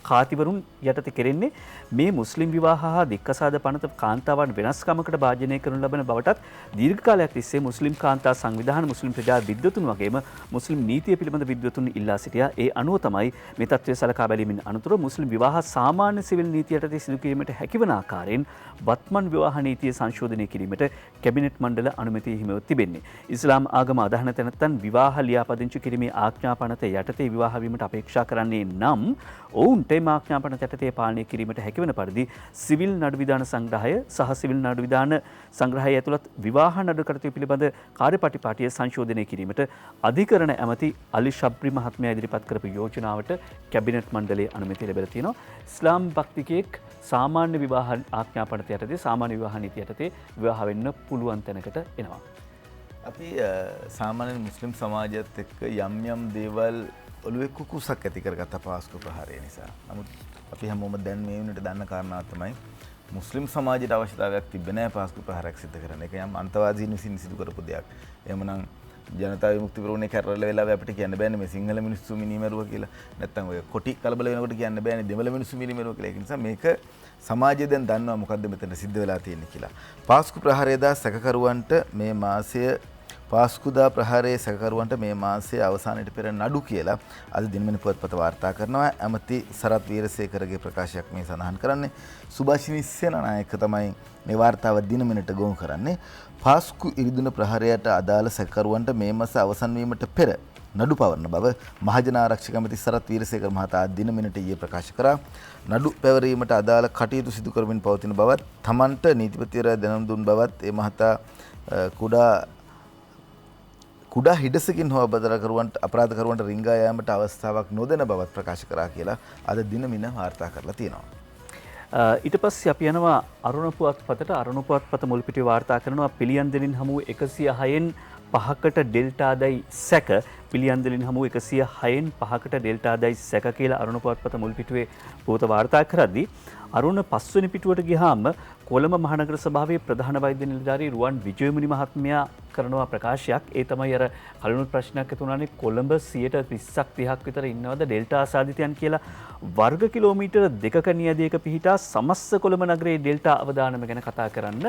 කාතිවරුන් යටතේ කෙරෙන්නේ මේ මුස්ලිම් විවාහ හා දික්කසාද පනත කාන්තාවන් වෙනස්කමකට භාජනය කරනු ලබන බවටත් දීර්ඝ කාලයක් තිස්සේ මුස්ලිම් කාන්තා සංවිධාන, මුස්ලිම් ප්‍රජා විද්වතුන් වගේම මුස්ලිම් නීතිය පිළිබඳ විද්වතුන් ඉල්ලා සිටියා. ඒ අනුව තමයි මේ තත්ත්වය සලකා බැලීමෙන් අනතුරු මුස්ලිම් විවාහ සාමාන්‍ය සිවිල් නීතිය යටතේ සිදු කිරීමට හැකිවන ආකාරයෙන් වත්මන් විවාහ නීතිය සංශෝධනය කිරීමට කැබිනට් මණ්ඩල අනුමැතිය හිමිව තිබෙන්නේ. ඉස්ලාම් ආගම අදහන තැනැත්තන් විවාහ ලියාපදිංචි කිරීමේ ආඥා පනත යටතේ විවාහ වීමට අපේක්ෂා කරන්නේ නම් ඔවුන්ට මේ ආඥා පනත යටතේ පාලනය කිරීමට හැකිවන පරිදි සිවිල් නඩු විධාන සංග්‍රහය සහ සිවිල් නඩු විධාන සංග්‍රහය ඇතුළත් විවාහ නඩු කටයුතු පිළිබඳ කාර්යපටිපාටිය සංශෝධනය කිරීමට අධිකරණ ඇමති අලි ශබ්රි මහත්මයා ඉදිරිපත් කරපු යෝජනාවට කැබිනට් මණ්ඩලයේ අනුමැතිය ලැබලා තියෙනවා. ඉස්ලාම් භක්තිකයෙක් සාමාන්‍ය විවාහ ආඥා පනත යටතේ සාමාන්‍ය විවාහ නීතිය යටතේ විවාහ වෙන්න පුළුවන් තැනකට එනවා. අපි සාමාන්‍ය මුස්ලිම් සමාජයත් එක්ක යම් දේවල් ඔළුවේ කුකුසක් ඇති කරගත්ත පාස්කු ප්‍රහාරය නිසා. නමුත් අපි හැමෝම දැන් මේ වෙනට දන්න කාරණාව තමයි මුස්ලිම් සමාජයට අවශ්‍යතාවයක් තිබෙන්නේ නැහැ පාස්කු ප්‍රහාරයක් සිදු කරන්න. ඒක යම් අන්තවාදීන් විසින් සිදු කරපු දෙයක්. එහෙමනම් ජනතා විමුක්ති පෙරමුණේ කැරල වෙලාව අපිට කියන්න බෑනේ මේ සිංහල මිනිස්සු මිනිමරුවා කියලා. නැත්තම් ඔය කොටි කලබල වෙනකොට කියන්න බෑනේ දෙමළ මිනිස්සු මිනිමරුවා කියලා. ඒක නිසා මේක සමාජය දැන් දන්නවා මොකද්ද මෙතන සිද්ධ වෙලා තියෙන්නේ කියලා. පාස්කු ප්‍රහාරයේදා සැකකරුවන්ට මේ මාසය පාස්කුදා ප්‍රහාරයේ සැකකරුවන්ට මේ මාසයේ අවසානයේ පෙර නඩු කියලා අද දිනමනි පුවත්පත වාර්තා කරනවා. ඇමති සරත් වීරසේකරගේ ප්‍රකාශයක් මේ සඳහන් කරන්නේ. සුභාෂිනී සේනානායක තමයි මේ වාර්තාව දිනමනට ගොනු කරන්නේ. පාස්කු ඉරිදුන ප්‍රහාරයට අදාළ සැකකරුවන්ට මේ මාස අවසන් වීමට පෙර නඩු පවරන බව මහජන ආරක්ෂක ඇමති සරත් වීරසේකර මහතා දිනමනට ඊයේ ප්‍රකාශ කරා. නඩු පැවරීමට අදාළ කටයුතු සිදු කරමින් පවතින බවත් තමන්ට නීතිපතිවරයා දැනුම් දුන් බවත් ඒ මහතා කුඩා හිඩසකින් හෝ අපරාධකරුවන්ට රිංගා යාමට අවස්ථාවක් නොදෙන බවත් ප්‍රකාශ කරා කියලා අද දිනමින වාර්තා කරලා තියෙනවා. ඊට පස්සේ අපි යනවා අරුණ පුවත්පතට. අරුණ පුවත්පත මුල් පිටේ වාර්තා කරනවා පිළියන්දලින් හමු 106න් 5කට ඩෙල්ටාදයි සැක. පිළියන්දලින් හමු 106න් 5කට ඩෙල්ටාදයි සැක කියලා අරුණ පුවත්පත මුල් පිටුවේ පුවත වාර්තා කරද්දී අරුණ 5 වෙනි පිටුවට ගියාම කොළඹ මහනගර සභාවේ ප්‍රධාන වෛද්‍ය නිලධාරී රුවන් විජයමුනි මහත්මයා කරනවා ප්‍රකාශයක්. ඒ තමයි අර කලිනුත් ප්‍රශ්නයක් ඇති වුණානේ කොළඹ 20ක් 30ක් විතර ඉන්නවද ඩෙල්ටා ආසාදිතයන් කියලා. වර්ග කිලෝමීටර 2ක නියැදියක පිහිටා සමස්ත කොළඹ නගරයේ ඩෙල්ටා අවදානම ගැන කතා කරන්න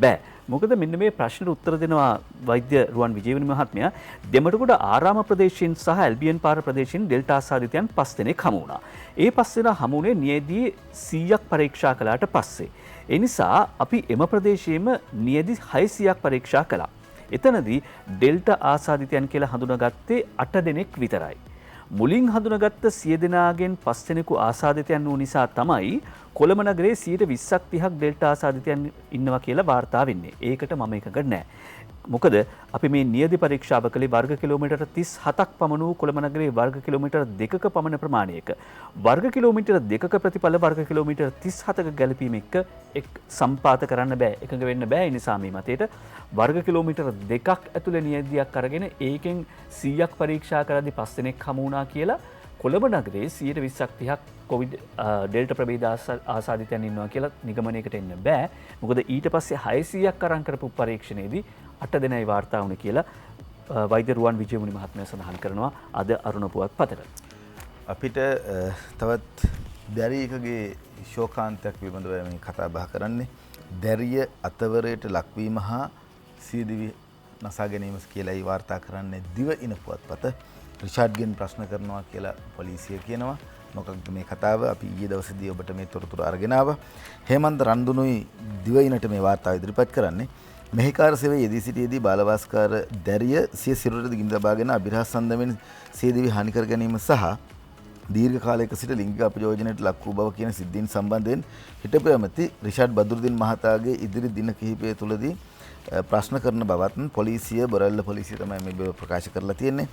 බෑ. මොකද මෙන්න මේ ප්‍රශ්නට උත්තර දෙනවා වෛද්‍ය රුවන් විජයමුනි මහත්මයා. දෙමටගොඩ ආරාම ප්‍රදේශයෙන් සහ ඇල්බියන් පාර ප්‍රදේශයෙන් ඩෙල්ටා ආසාදිතයන් 5 දෙනෙක් හමු වුණා. ඒ 5 දෙනා හමු වුණේ නියැදියේ 100ක් පරීක්ෂා කළාට පස්සේ. ඒ නිසා අපි එම ප්‍රදේශයේම නියැදි 600ක් පරීක්ෂා කළා. එතනදී ඩෙල්ටා ආසාදිතයන් කියලා හඳුනාගත්තේ 8 දෙනෙක් විතරයි. මුලින් හඳුනාගත්ත 100 දෙනාගෙන් 5 දෙනෙකු ආසාදිතයන් වූ නිසා තමයි කොළඹ නගරයේ 20ක් 30ක් ඩෙල්ටා ආසාදිතයන් ඉන්නවා කියලා වාර්තා වෙන්නේ. ඒකට මම එකඟ නැහැ. මොකද අපි මේ නියැදි පරීක්ෂාව කළේ වර්ග කිලෝමීටර් 37ක් පමණ වූ කොළඹ නගරයේ වර්ග කිලෝමීටර් 2ක පමණ ප්‍රමාණයක. වර්ග කිලෝමීටර් 2ක ප්‍රතිඵල වර්ග කිලෝමීටර් 37ක ගැලපීම එක් සම්පාත කරන්න බෑ. එකඟ වෙන්න බෑ. ඒ නිසා මේ මතයට වර්ග කිලෝමීටර් 2ක් ඇතුළේ නියැදියක් අරගෙන ඒකෙන් 100ක් පරීක්ෂා කරද්දී 5 දෙනෙක් හමු වුණා කියලා කොළඹ නගරයේ 120ක් 30ක් කොවිඩ් ඩෙල්ටා ප්‍රභේද ආසාදිතයන් ඉන්නවා කියලා නිගමනයකට එන්න බෑ. මොකද ඊට පස්සේ 600ක් අරන් කරපු පරීක්ෂණයේදී 8 දෙනයි වාර්තා වුණේ කියලා වෛද්‍ය රුවන් විජයමුනි මහත්මයා සඳහන් කරනවා අද අරුණ පුවත්පතට. අපිට තවත් දැරියකගේ ශෝකාන්තයක් පිළිබඳව මේ කතා බහ කරන්නේ. දැරිය අතවරයට ලක්වීම හා සියදිවි නසා ගැනීම කියලායි වාර්තා කරන්නේ දිවයින පුවත්පත. රිචාඩ්ගෙන් ප්‍රශ්න කරනවා කියලා පොලිසිය කියනවා. මොකක්ද මේ කතාව? අපි ඊයේ දවසේදී ඔබට මේ තොරතුරු අරගෙන ආවා. හේමන්ත රන්දුනුයි දිවයිනට මේ වාර්තාව ඉදිරිපත් කරන්නේ. මෙහිකාර සේවයේ යෙදී සිටියේදී බාලවාස්කාර දැරිය සිය සිරුරට ගිනි දබාගෙන අභිරහස් සන්දමෙන් සියදිවි හානි කර ගැනීම සහ දීර්ඝ කාලයක සිට ලිංගික අපයෝජනයට ලක් වූ බව කියන සිද්ධීන් සම්බන්ධයෙන් හිටපු ඇමති රිෂාඩ් බදුරුදීන් මහතාගේ ඉදිරි දින කිහිපය තුළදී ප්‍රශ්න කරන බවත් පොලිසිය බොරැල්ල පොලිසිය තමයි මේ ප්‍රකාශ කරලා තියෙන්නේ.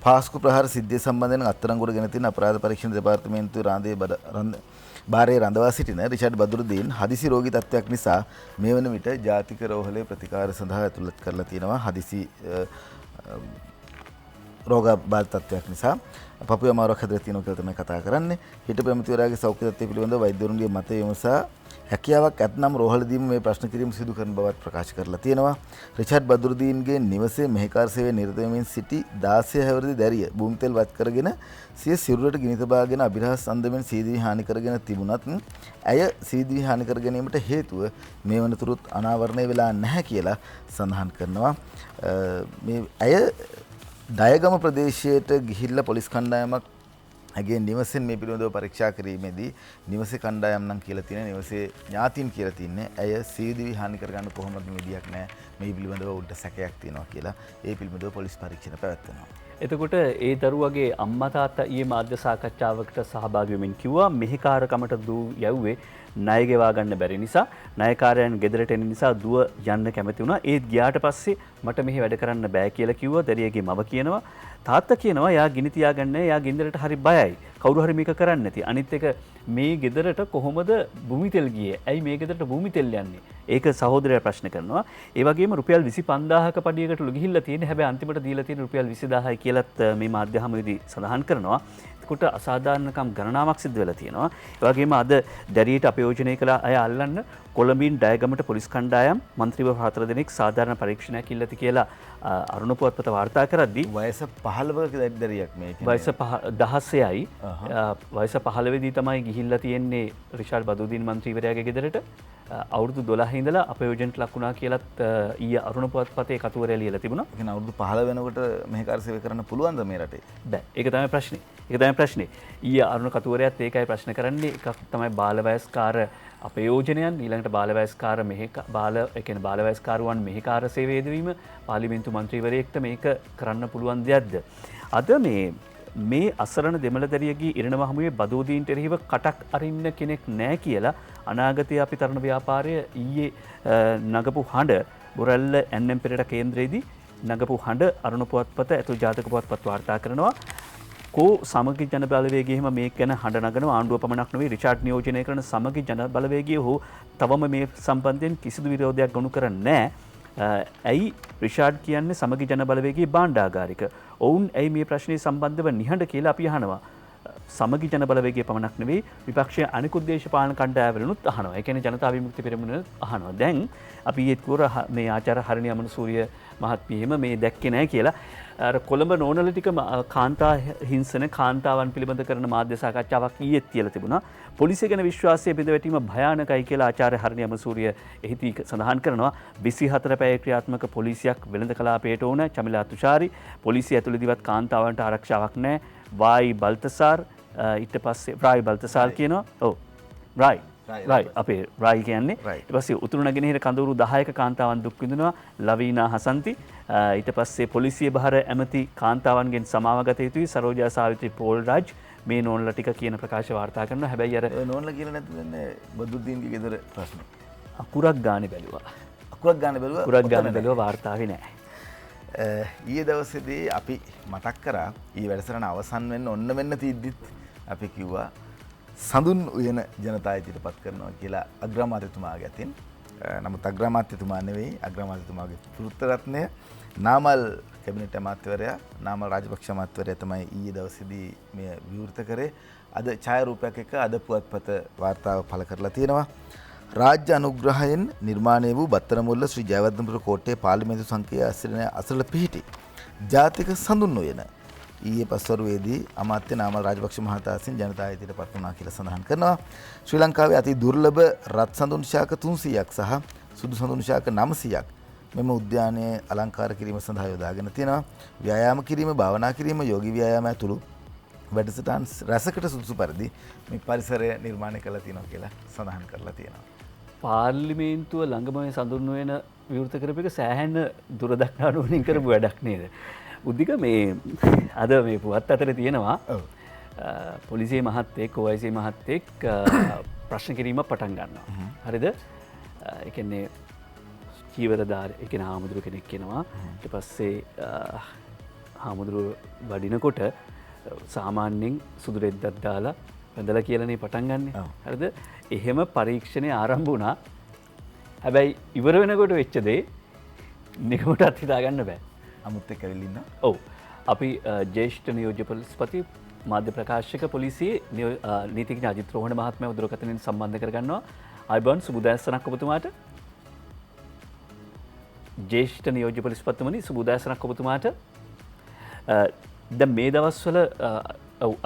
පාස්කු ප්‍රහාර සිද්ධිය සම්බන්ධයෙන් අත්අඩංගුවට ගෙන තියෙන අපරාධ පරීක්ෂණ දෙපාර්තමේන්තුවේ බාරයේ රඳවා සිටින රිෂාඩ් බදුරුදීන් හදිසි රෝගී තත්ත්වයක් නිසා මේ වන විට ජාතික රෝහලේ ප්‍රතිකාර සඳහා ඇතුළත් කරලා තියෙනවා. හදිසි රෝගාබාධ තත්ත්වයක් නිසා පපුවේ අමාරුවක් හැදලා තියෙනවා කියලා තමයි කතා කරන්නේ. හිටපු ඇමතිවරයාගේ සෞඛ්‍ය තත්ත්වය පිළිබඳව වෛද්‍යවරුන්ගේ මතය විමසා හැකියාවක් ඇතනම් රෝහලදීම මේ ප්‍රශ්න කිරීම සිදු කරන බවත් ප්‍රකාශ කරලා තියෙනවා. රිචාඩ් බදුරුදීන්ගේ නිවසේ මෙහෙකාර සේවයේ නිරත වෙමින් සිටි 16 හැවිරිදි දැරිය භූමිතෙල් වත් කරගෙන සිය සිරුරට ගිනි තබාගෙන අභිරහස් අන්දමෙන් සීදී හානි කරගෙන තිබුණත් ඇය සීදී හානි කර ගැනීමට හේතුව මේ වනතුරුත් අනාවරණය වෙලා නැහැ කියලා සඳහන් කරනවා. මේ ඇය දයගම ප්‍රදේශයට ගිහිල්ලා පොලිස් කණ්ඩායමක් ඇගේ නිවසෙන් මේ පිළිබඳව පරීක්ෂා කිරීමේදී නිවසේ කණ්ඩායම් නම් කියලා තියෙන නිවසේ ඥාතීන් කියලා තින්නේ ඇය සීදිවි හානි කරගන්න කොහොමද මේ විදියක් නැහැ මේ පිළිබඳව උඩ සැකයක් තියෙනවා කියලා ඒ පිළිබඳව පොලිස් පරීක්ෂණ පැවැත්වෙනවා. එතකොට ඒ දරුවගේ අම්මා තාත්තා ඊයේ මාධ්‍ය සාකච්ඡාවකට සහභාගී වෙමින් කිව්වා මෙහෙකාරකමට දූ යව්වේ ණය ගෙවා ගන්න බැරි නිසා ණයකාරයන් ගෙදරට එන නිසා දුව යන්න කැමති වුණා. ඒත් ගියාට පස්සේ මට මෙහි වැඩ කරන්න බෑ කියලා කිව්වා. දැරියගේ මව කියනවා. තාත්තා කියනවා යා ගිනි තියාගන්න යා ගෙදරට හරි බයයි. කවුරු හරි මේක කරන්නේ නැති. අනිත් එක මේ ගෙදරට කොහොමද භූමි තෙල් ගියේ? ඇයි මේ ගෙදරට භූමි තෙල් යන්නේ? ඒක සහෝදරයා ප්‍රශ්න කරනවා. ඒ වගේම රුපියල් 25000ක පඩියකට ගිහිල්ලා තියෙන හැබැයි අන්තිමට දීලා තියෙන රුපියල් 20000යි කියලාත් මේ මාධ්‍ය හමුවේදී සඳහන් කරනවා. එතකොට අසාධාරණකම් ගණනාවක් සිද්ධ වෙලා තියෙනවා. ඒ වගේම අද දැරියට අපයෝජනය කළ අය අල්ලන්න කොළඹින් ඩයගමට පොලිස් කණ්ඩායම් මන්ත්‍රීවරු 4 දෙනෙක් සාධාරණ පරීක්ෂණයක් ඉල්ලති කියලා අරුණ පුවත්පත වාර්තා කරද්දී වයස 15ක දැරියක් මේක. වයස 16යි. වයස 15 දී තමයි ගිහිල්ලා තියෙන්නේ රිෂාඩ් බදුදීන් මන්ත්‍රීවරයාගේ ගෙදරට. අවුරුදු 12 ඉඳලා අපයෝජනට ලක් වුණා කියලත් ඊයේ අරුණ පුවත්පතේ කතුවරයා ලියලා තිබුණා. ඒ කියන්නේ අවුරුදු 15 වෙනකොට මෙහෙකාර සේවය කරන්න පුළුවන්ද මේ රටේ? බෑ. ඒක තමයි ප්‍රශ්නේ. ඒක තමයි ප්‍රශ්නේ. ඊයේ අරුණ කතුවරයාත් ඒකයි ප්‍රශ්න කරන්නේ. එකක් තමයි බාල වයස්කාර අපයෝජනයන් ඊළඟට බාල වයස්කාර බාල වයස්කාරුවන් මෙහෙකාර සේවය යෙදවීම පාර්ලිමේන්තු මන්ත්‍රීවරයෙක්ට මේක කරන්න පුළුවන් දෙයක්ද? අද මේ අසරණ දෙමළදැරියගේ ඉරණම හමුවේ බදෝදීන්ට එරෙහිව කටක් අරින්න කෙනෙක් නැහැ කියලා අනාගතයේ අපි තරණ ව්‍යාපාරය ඊයේ නගපු හඬ බොරැල්ල NM පෙරේරා කේන්ද්‍රයේදී නගපු හඬ අරුණ පුවත්පත ඇතුළු ජාතක පුවත්පත් වාර්තා කරනවා. කෝ සමගි ජන බලවේගයේම මේක ගැන හඬ නගන ආණ්ඩුව පමණක් නෙවෙයි රිචාඩ් නියෝජනය කරන සමගි ජන බලවේගය හෝ තවම මේ සම්බන්ධයෙන් කිසිදු විරෝධයක් ගොනු කරන්නේ නැහැ. ඇයි රිෂාඩ් කියන්නේ සමගි ජන බලවේගයේ භාණ්ඩාගාරික? ඔවුන් ඇයි මේ ප්‍රශ්නේ සම්බන්ධව නිහඬ කියලා අපි අහනවා. සමගි ජන බලවේගය පමණක් නෙවෙයි විපක්ෂයේ අනිකුත් දේශපාලන කණ්ඩායම්වලුත් අහනවා. ඒ කියන්නේ ජනතා විමුක්ති පෙරමුණ අහනවා. දැන් අපි ඊත් කුර මේ ආචාර්ය හරණි අමනසූරිය මහත්මියම මේ දැක්කේ නැහැ කියලා අර කොළඹ නෝනල ටික කාන්තා හිංසන කාන්තාවන් පිළිබඳ කරන මාධ්‍ය සාකච්ඡාවක් ඊයේ තියලා තිබුණා. පොලිසිය ගැන විශ්වාසය බිඳවැටීම භයානකයි කියලා ආචාර්ය හරණි අමනසූරිය එහිදී සඳහන් කරනවා. 24 පැය ක්‍රියාත්මක පොලිසියක් වෙළඳ කලාපයට ඕන. චමිලා තුෂාරි පොලිසිය ඇතුළේදීවත් කාන්තාවන්ට ආරක්ෂාවක් නැහැ. වායි බල්තසාර් ඊට පස්සේ රායි බල්තසාර් කියනවා. ඔව් රායි අපේ රායි කියන්නේ. ඊට පස්සේ උතුරු නැගෙනහිර කඳවුරු 10ක කාන්තාවන් දුක් විඳිනවා. ලවීනා හසන්ති ඊට පස්සේ පොලිසිය බහර ඇමති කාන්තාවන්ගෙන් සමාව ගත යුතුයි. සරෝජා සාවිත්‍රි පෝල් රාජ් මේ නෝන්ලා ටික කියන ප්‍රකාශ වාර්තා කරනවා. හැබැයි අර නෝන්ලා කියලා නැත්නම් බදුද්දීන්ගේ ගෙදර ප්‍රශ්න. අකුරක් ගානේ බැලුවා. අකුරක් ගානේ බැලුවා වාර්තාවේ නැහැ. ඊයේ දවසේදී අපි මතක් කරා ඊ වැඩසටහන අවසන් වෙන්න ඔන්න වෙන්න තියද්දිත් අපි කිව්වා සඳුන් උයන ජනතාවයට පත් කරනවා කියලා අග්‍රාමාත්‍යතුමාගේ අතින්. නමුත් අග්‍රාමාත්‍යතුමා නෙවෙයි අග්‍රාමාත්‍යතුමාගේ පුරුත්තරත්නය නාමල් කැබිනට් අමාත්‍යවරයා නාමල් රාජපක්ෂ අමාත්‍යවරයා තමයි ඊයේ දවසේදී මේ විවෘත කරේ. අද ඡායාරූපයක් එක්ක අද පුවත්පත වාර්තාව පළ කරලා තියෙනවා. රාජ්‍ය අනුග්‍රහයෙන් නිර්මාණය වූ බත්තරමුල්ල ශ්‍රී ජයවර්ධනපුර කෝට්ටේ පාර්ලිමේන්තු සංකීර්ණ අසල පිහිටි ජාතික සඳුන් උයන ඊයේ පස්වරුවේදී අමාත්‍ය නාමල් රාජපක්ෂ මහතා විසින් ජනතාවට පත් වුණා කියලා සඳහන් කරනවා. ශ්‍රී ලංකාවේ අති දුර්ලභ රත් සඳුන් ශාක 300ක් සහ සුදු සඳුන් ශාක 900ක් මෙම උද්‍යානයේ අලංකාර කිරීම සඳහා යොදාගෙන තියෙනවා. ව්‍යායාම කිරීම, භාවනා කිරීම, යෝගී ව්‍යායාම ඇතුළු වැඩසටහන් රසකට සුදුසු පරිදි මේ පරිසරය නිර්මාණය කරලා තියෙනවා කියලා සඳහන් කරලා තියෙනවා. පාර්ලිමේන්තුව ළඟම සඳුන් වෙන විවෘත කරපු එක සෑහෙන දුර දක්නාට උනින් කරපු වැඩක් නේද? උද්දික මේ අද මේ පුවත් අතර තියෙනවා පොලිසිය මහත්තයෙක් OIC මහත්තයෙක් ප්‍රශ්න කිරීම පටන් ගන්නවා. හරිද? ඒ කියන්නේ චීවරදාර ඒ කියන්නේ හාමුදුරු කෙනෙක් කෙනවා. ඊට පස්සේ හාමුදුරු වඩිනකොට සාමාන්‍යයෙන් සුදු රෙද්දක් දාලා වැඳලා කියලානේ පටන් ගන්නෙ. හරිද? එහෙම පරීක්ෂණය ආරම්භ වුණා. හැබැයි ඉවර වෙනකොට වෙච්ච දේ නිකමටත් හිතා ගන්න බෑ. අමුත් එක්ක ඇවිල්ලා ඉන්නවා. ඔව්. අපි ජ්‍යෙෂ්ඨ නියෝජ්‍ය පොලිස්පති මාධ්‍ය ප්‍රකාශක පොලිසියේ නීතිඥ අජිත් රෝහණ මහත්මයාව දුරකථනයෙන් සම්බන්ධ කරගන්නවා. අයිබෝන් සුබුදෑසනක් ඔබතුමාට. ජ්‍යෙෂ්ඨ නියෝජ්‍ය පොලිස්පතිතුමනි සුබුදෑසනක් ඔබතුමාට. දැන් මේ දවස්වල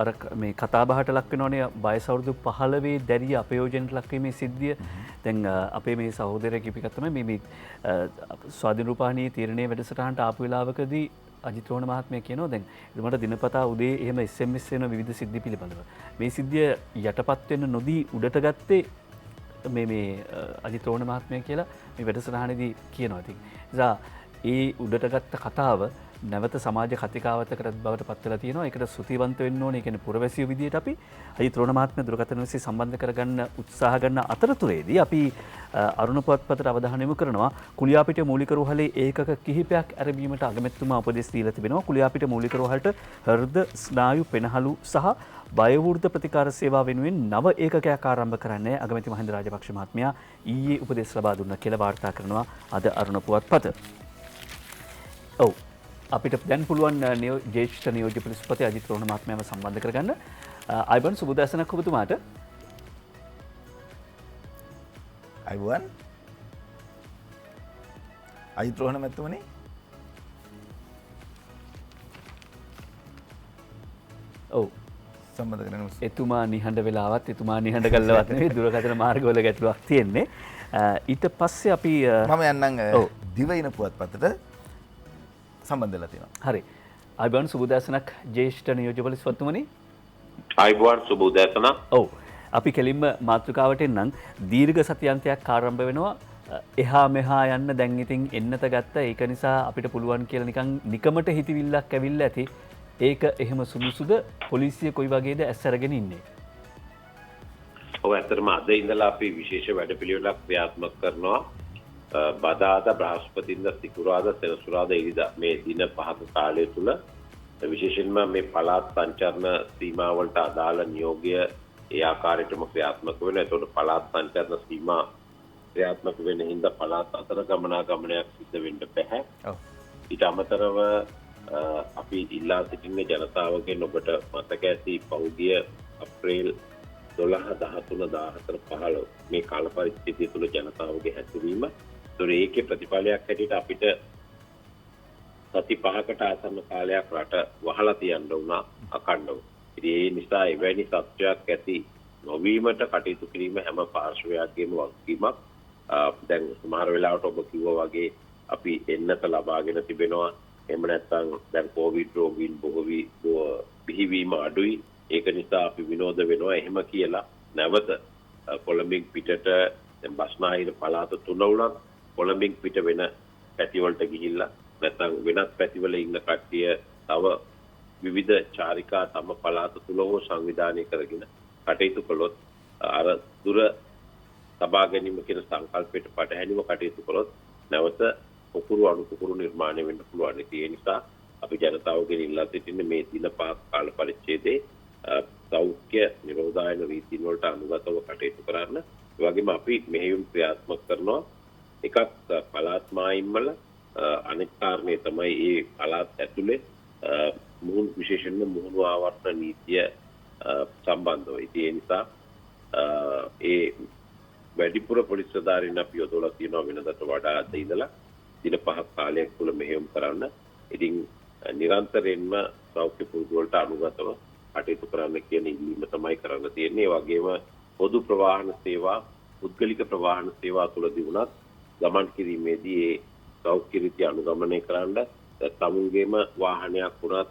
අර මේ කතාබහට ලක් වෙනෝනේ වයස අවුරුදු 15 දැරිය අපයෝජනයට ලක්වීමේ සිද්ධිය. දැන් අපේ මේ සහෝදරයෙක් කිපිකක් තමයි මේ ස්වාධීන රූපවාහිනී තීරණයේ වැඩසටහනට ආපු වෙලාවකදී අජිත් රෝහණ මහත්මයා කියනවා දැන් මට දිනපතා උදේ එහෙම SMS වෙන විවිධ සිද්ධි පිළිබඳව. මේ සිද්ධිය යටපත් වෙන්න නොදී උඩට ගත්තේ මේ අජිත් රෝහණ මහත්මයා කියලා මේ වැඩසටහනේදී කියනවා. ඉතින් නිසා ඒ උඩට ගත්ත කතාව නැවත සමාජ කතිකාවතකට බවට පත් වෙලා තියෙනවා. ඒකට සුතිවන්ත වෙන්න ඕනේ. ඒ කියන්නේ පුරවැසියෝ විදියට අපි අජිත් රෝහණ මහත්මයා දුරකථන ඔස්සේ සම්බන්ධ කරගන්න උත්සාහ ගන්න අතරතුරේදී අපි අරුණ පුවත්පතට අවධානය යොමු කරනවා. කුලියාපිටිය මූලික රෝහලේ ඒකක කිහිපයක් ආරම්භීමට අගමැතිතුමා උපදෙස් දීලා තිබෙනවා. කුලියාපිටිය මූලික රෝහලට හෘද ස්නායු පෙනහළු සහ බයවෘද්ධ ප්‍රතිකාර සේවා වෙනුවෙන් නව ඒකකයක් ආරම්භ කරන්නේ අගමැති මහින්ද රාජපක්ෂ මහත්මයා ඊයේ උපදෙස් ලබා දුන්නා කියලා වාර්තා කරනවා අද අරුණ පුවත්පත. ඔව්. අපිට දැන් පුළුවන් ජ්‍යෙෂ්ඨ නියෝජ්‍ය පොලිස්පති අජිත් රෝහණ මහත්මයාව සම්බන්ධ කරගන්න. අයිබන් සුබ උදෑසනක් ඔබතුමාට. අයිබන් අජිත් රෝහණ මැතිතුමනි. ඔව් සම්බන්ධ කරගන්න. එතුමා නිහඬ වෙලාවත් එතුමා නිහඬ කළවත් නෙවෙයි දුරකථන මාර්ගවල ගැටලුවක් තියෙන්නේ. ඊට පස්සේ අපි මම යන්නම් දිවයින පුවත්පතට සම්බන්ධ වෙලා තියෙනවා. හරි. අයිබන් සුබ උදෑසනක් ජ්‍යෙෂ්ඨ නියෝජ්‍ය පොලිස්පතිතුමනි. අයිබෝන් සුබ උදෑසනක්. ඔව්. අපි කෙලින්ම මාතෘකාවට එන්නම්. දීර්ඝ සතියන්තයක් ආරම්භ වෙනවා. එහා මෙහා යන්න දැන් ඉතින් එන්නත ගත්ත. ඒක නිසා අපිට පුළුවන් කියලා නිකන් නිකමට හිතවිල්ලක් ඇවිල්ලා ඇති. ඒක එහෙම සුදුසුද? පොලිසිය කොයි වගේද ඇස් අරගෙන ඉන්නේ? ඔව් ඇත්තටම අද ඉඳලා අපි විශේෂ වැඩපිළිවෙලක් ක්‍රියාත්මක කරනවා. බදාදා බ්‍රහස්පතින්දා සිකුරාදා සෙනසුරාදා ඉරිදා මේ දින 5ක කාලය තුල විශේෂයෙන්ම මේ පළාත් සංචරණ සීමාවලට අදාළ නියෝගය ඒ ආකාරයටම ක්‍රියාත්මක වෙනවා. ඒතකොට පළාත් සංචරණ සීමා ක්‍රියාත්මක වෙන හින්දා පළාත් අතර ගමනාගමනයක් සිද්ධ වෙන්න බෑ. ඔව්. ඊට අමතරව අපි ඉල්ලා සිටින්නේ ජනතාවගෙන් ඔබට මතක ඇති පෞද්ගලිය අප්‍රේල් 12 13 14 15 මේ කාල පරිච්ඡේදය තුළ ජනතාවගේ හැසිරීම. ඒකේ ප්‍රතිඵලයක් හැටියට අපිට සති 5කට ආසන්න කාලයක් රට වහලා තියන්න වුණා අකණ්ඩව. ඉතින් ඒ නිසා එවැනි සත්‍යයක් ඇති නොවීමට කටයුතු කිරීම හැම පාර්ශවයක්ගේම වගකීමක්. දැන් සමහර වෙලාවට ඔබ කිව්වා වගේ අපි එන්නත ලබාගෙන තිබෙනවා. එහෙම නැත්නම් දැන් කොවිඩ් රෝගීන් බිහිවීම අඩුයි. ඒක නිසා අපි විනෝද වෙනවා එහෙම කියලා නැවත කොළඹින් පිටට දැන් බස්නාහිර පළාත තුන උනත් කොළඹින් පිට වෙන පැතිවලට ගිහිල්ලා නැත්නම් වෙනත් පැතිවල ඉන්න කට්ටිය තව විවිධ චාරිකා තම පළාත තුල හෝ සංවිධානය කරගෙන කටයුතු කළොත් අර දුර තබා ගැනීම කියන සංකල්පයට පටහැනිව කටයුතු කළොත් නැවත කුකුරු අණු කුකුරු නිර්මාණය වෙන්න පුළුවන්. ඒ නිසා අපි ජනතාවගෙන් ඉල්ලා සිටින්නේ මේ දින 5 කාල පරිච්ඡේදයේ සෞඛ්‍ය නිරෝධායන රීතීන් වලට අනුගතව කටයුතු කරන්න. ඒ වගේම අපි මෙහෙයුම් ක්‍රියාත්මක කරනවා. එකක් පළාත් මායිම් වල අනෙක් කාරණේ තමයි මේ පළාත් ඇතුලේ විශේෂයෙන්ම මුහුණු ආවර්තන නීතිය සම්බන්ධව. ඒ නිසා ඒ වැඩිපුර පොලිස් සදාරින් අපි යොදවලා තියෙනවා වෙනදට වඩා අද ඉඳලා දින 5ක් කාලයක් තුල මෙහෙයුම් කරන්න. ඉතින් නිරන්තරයෙන්ම සෞඛ්‍ය පුරුදු වලට අනුගතව කටයුතු කරන්න කියන ඉල්ලීම තමයි කරන්න තියෙන්නේ. ඒ වගේම පොදු ප්‍රවාහන සේවා, පුද්ගලික ප්‍රවාහන සේවා තුලදී වුණත් ගමන් කිරීමේදී ඒ සෞඛ්‍ය රීති අනුගමනය කරන්න තමුන්ගේම වාහනයක් වුණත්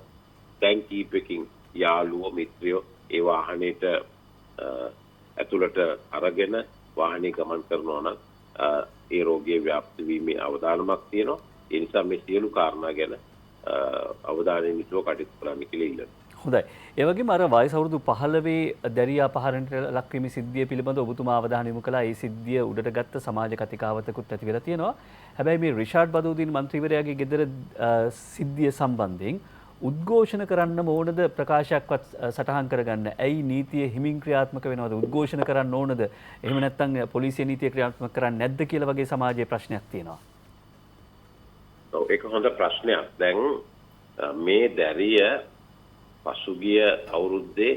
දැන් කීපකින් යාළුවෝ මිත්‍රයෝ ඒ වාහනේට ඇතුළට අරගෙන වාහනේ ගමන් කරනවා නම් ඒ රෝගයේ ව්‍යාප්ති වීමේ අවදානමක් තියෙනවා. ඒ නිසා මේ සියලු කාරණා ගැන අවධානයෙන් යුතුව කටයුතු කරන්න කියලා ඉල්ලනවා. හොඳයි. ඒ වගේම අර වයස අවුරුදු 15 දැරියා පහරණට ලක්වීම සිද්ධිය පිළිබඳව ඔබතුමා අවධානය යොමු කළා. ඒ සිද්ධිය උඩට ගත්ත සමාජ කතිකාවතකුත් ඇති වෙලා තියෙනවා. හැබැයි මේ රිෂාඩ් බදූදින් මන්ත්‍රීවරයාගේ ගෙදර සිද්ධිය සම්බන්ධයෙන් උද්ඝෝෂණ කරන්න ඕනද ප්‍රකාශයක්වත් සටහන් කරගන්න? ඇයි නීතිය හිමින් ක්‍රියාත්මක වෙනවද? උද්ඝෝෂණ කරන්න ඕනද? එහෙම නැත්නම් පොලිසිය නීතිය ක්‍රියාත්මක කරන්නේ නැද්ද කියලා වගේ සමාජයේ ප්‍රශ්නයක් තියෙනවා. ඔව් ඒක හොඳ ප්‍රශ්නයක්. දැන් මේ දැරිය පසුගිය අවුරුද්දේ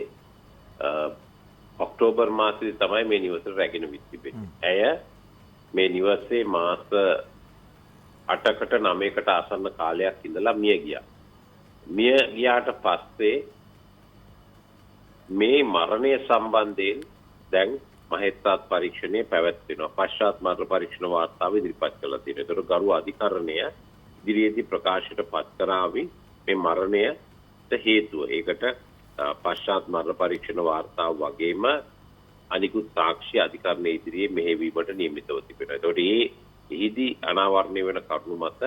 ඔක්තෝබර් මාසයේ තමයි මේ නිවසට රැගෙන තිබෙන්නේ. ඇය මේ නිවසේ මාස 8කට 9කට ආසන්න කාලයක් ඉඳලා මිය ගියා. මිය ගියාට පස්සේ මේ මරණය සම්බන්ධයෙන් දැන් මහේස්ත්‍රාත් පරීක්ෂණය පැවැත්වෙනවා. පශ්චාත් මරණ පරීක්ෂණ වාර්තාව ඉදිරිපත් කළා තියෙනවා. ඒතර ගරු අධිකරණය ඉදිරියේදී ප්‍රකාශයට පත් කරાવી මේ මරණයට හේතුව. ඒකට පශ්චාත් මරණ පරීක්ෂණ වාර්තාව වගේම අනිකුත් සාක්ෂි අධිකරණයේ ඉදිරියේ මෙහෙයවීමට නියමිතව තිබෙනවා. ඒතකොට එහිදී අනාවරණය වෙන කරුණු මත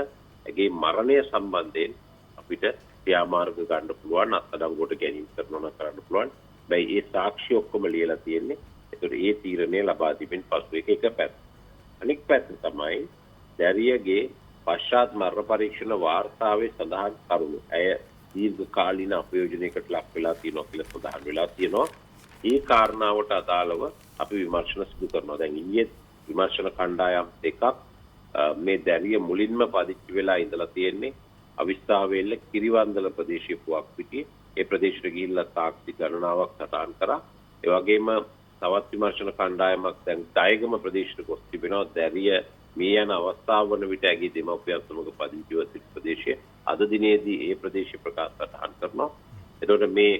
ඇගේ මරණය සම්බන්ධයෙන් අපිට ක්‍රියාමාර්ග ගන්න පුළුවන්, අත්අඩංගුවට ගැනීම කරනවා කරන්න පුළුවන්. හැබැයි ඒ සාක්ෂි ඔක්කොම ලියලා තියෙන්නේ. ඒතකොට ඒ තීරණය ලබා දීමෙන් පසු එක පැත්ත. අනික් පැත්ත තමයි දැරියගේ පශ්චාත් මරණ පරීක්ෂණ වාර්තාවේ සඳහන් කරුණු. ඇය දීර්ඝකාලීන අපයෝජනයකට ලක් වෙලා තියෙනවා කියලා සඳහන් වෙලා තියෙනවා. ඒ කාරණාවට අදාළව අපි විමර්ශන සිදු කරනවා. දැන් ඊයේ විමර්ශන කණ්ඩායම් දෙකක් මේ දැරිය මුලින්ම පදිච්ච වෙලා ඉඳලා තියෙන්නේ අවිස්ථාවේල්ල කිරිවන්දල ප්‍රදේශයේ පුවක් පිටියේ ඒ ප්‍රදේශයට ගිහිල්ලා තාක්ෂි ගණනාවක් සටහන් කරා. ඒ වගේම තවත් විමර්ශන කණ්ඩායමක් දැන් දයගම ප්‍රදේශයට ගොස් තිබෙනවා. දැරිය මේ යන අවස්ථාව වන විට ඇගේ දෙමව්පියන් සමග පදිංචිව සිටි ප්‍රදේශයේ අද දිනේදී ඒ ප්‍රදේශයේ ප්‍රකාශ සටහන් කරනවා. එතකොට මේ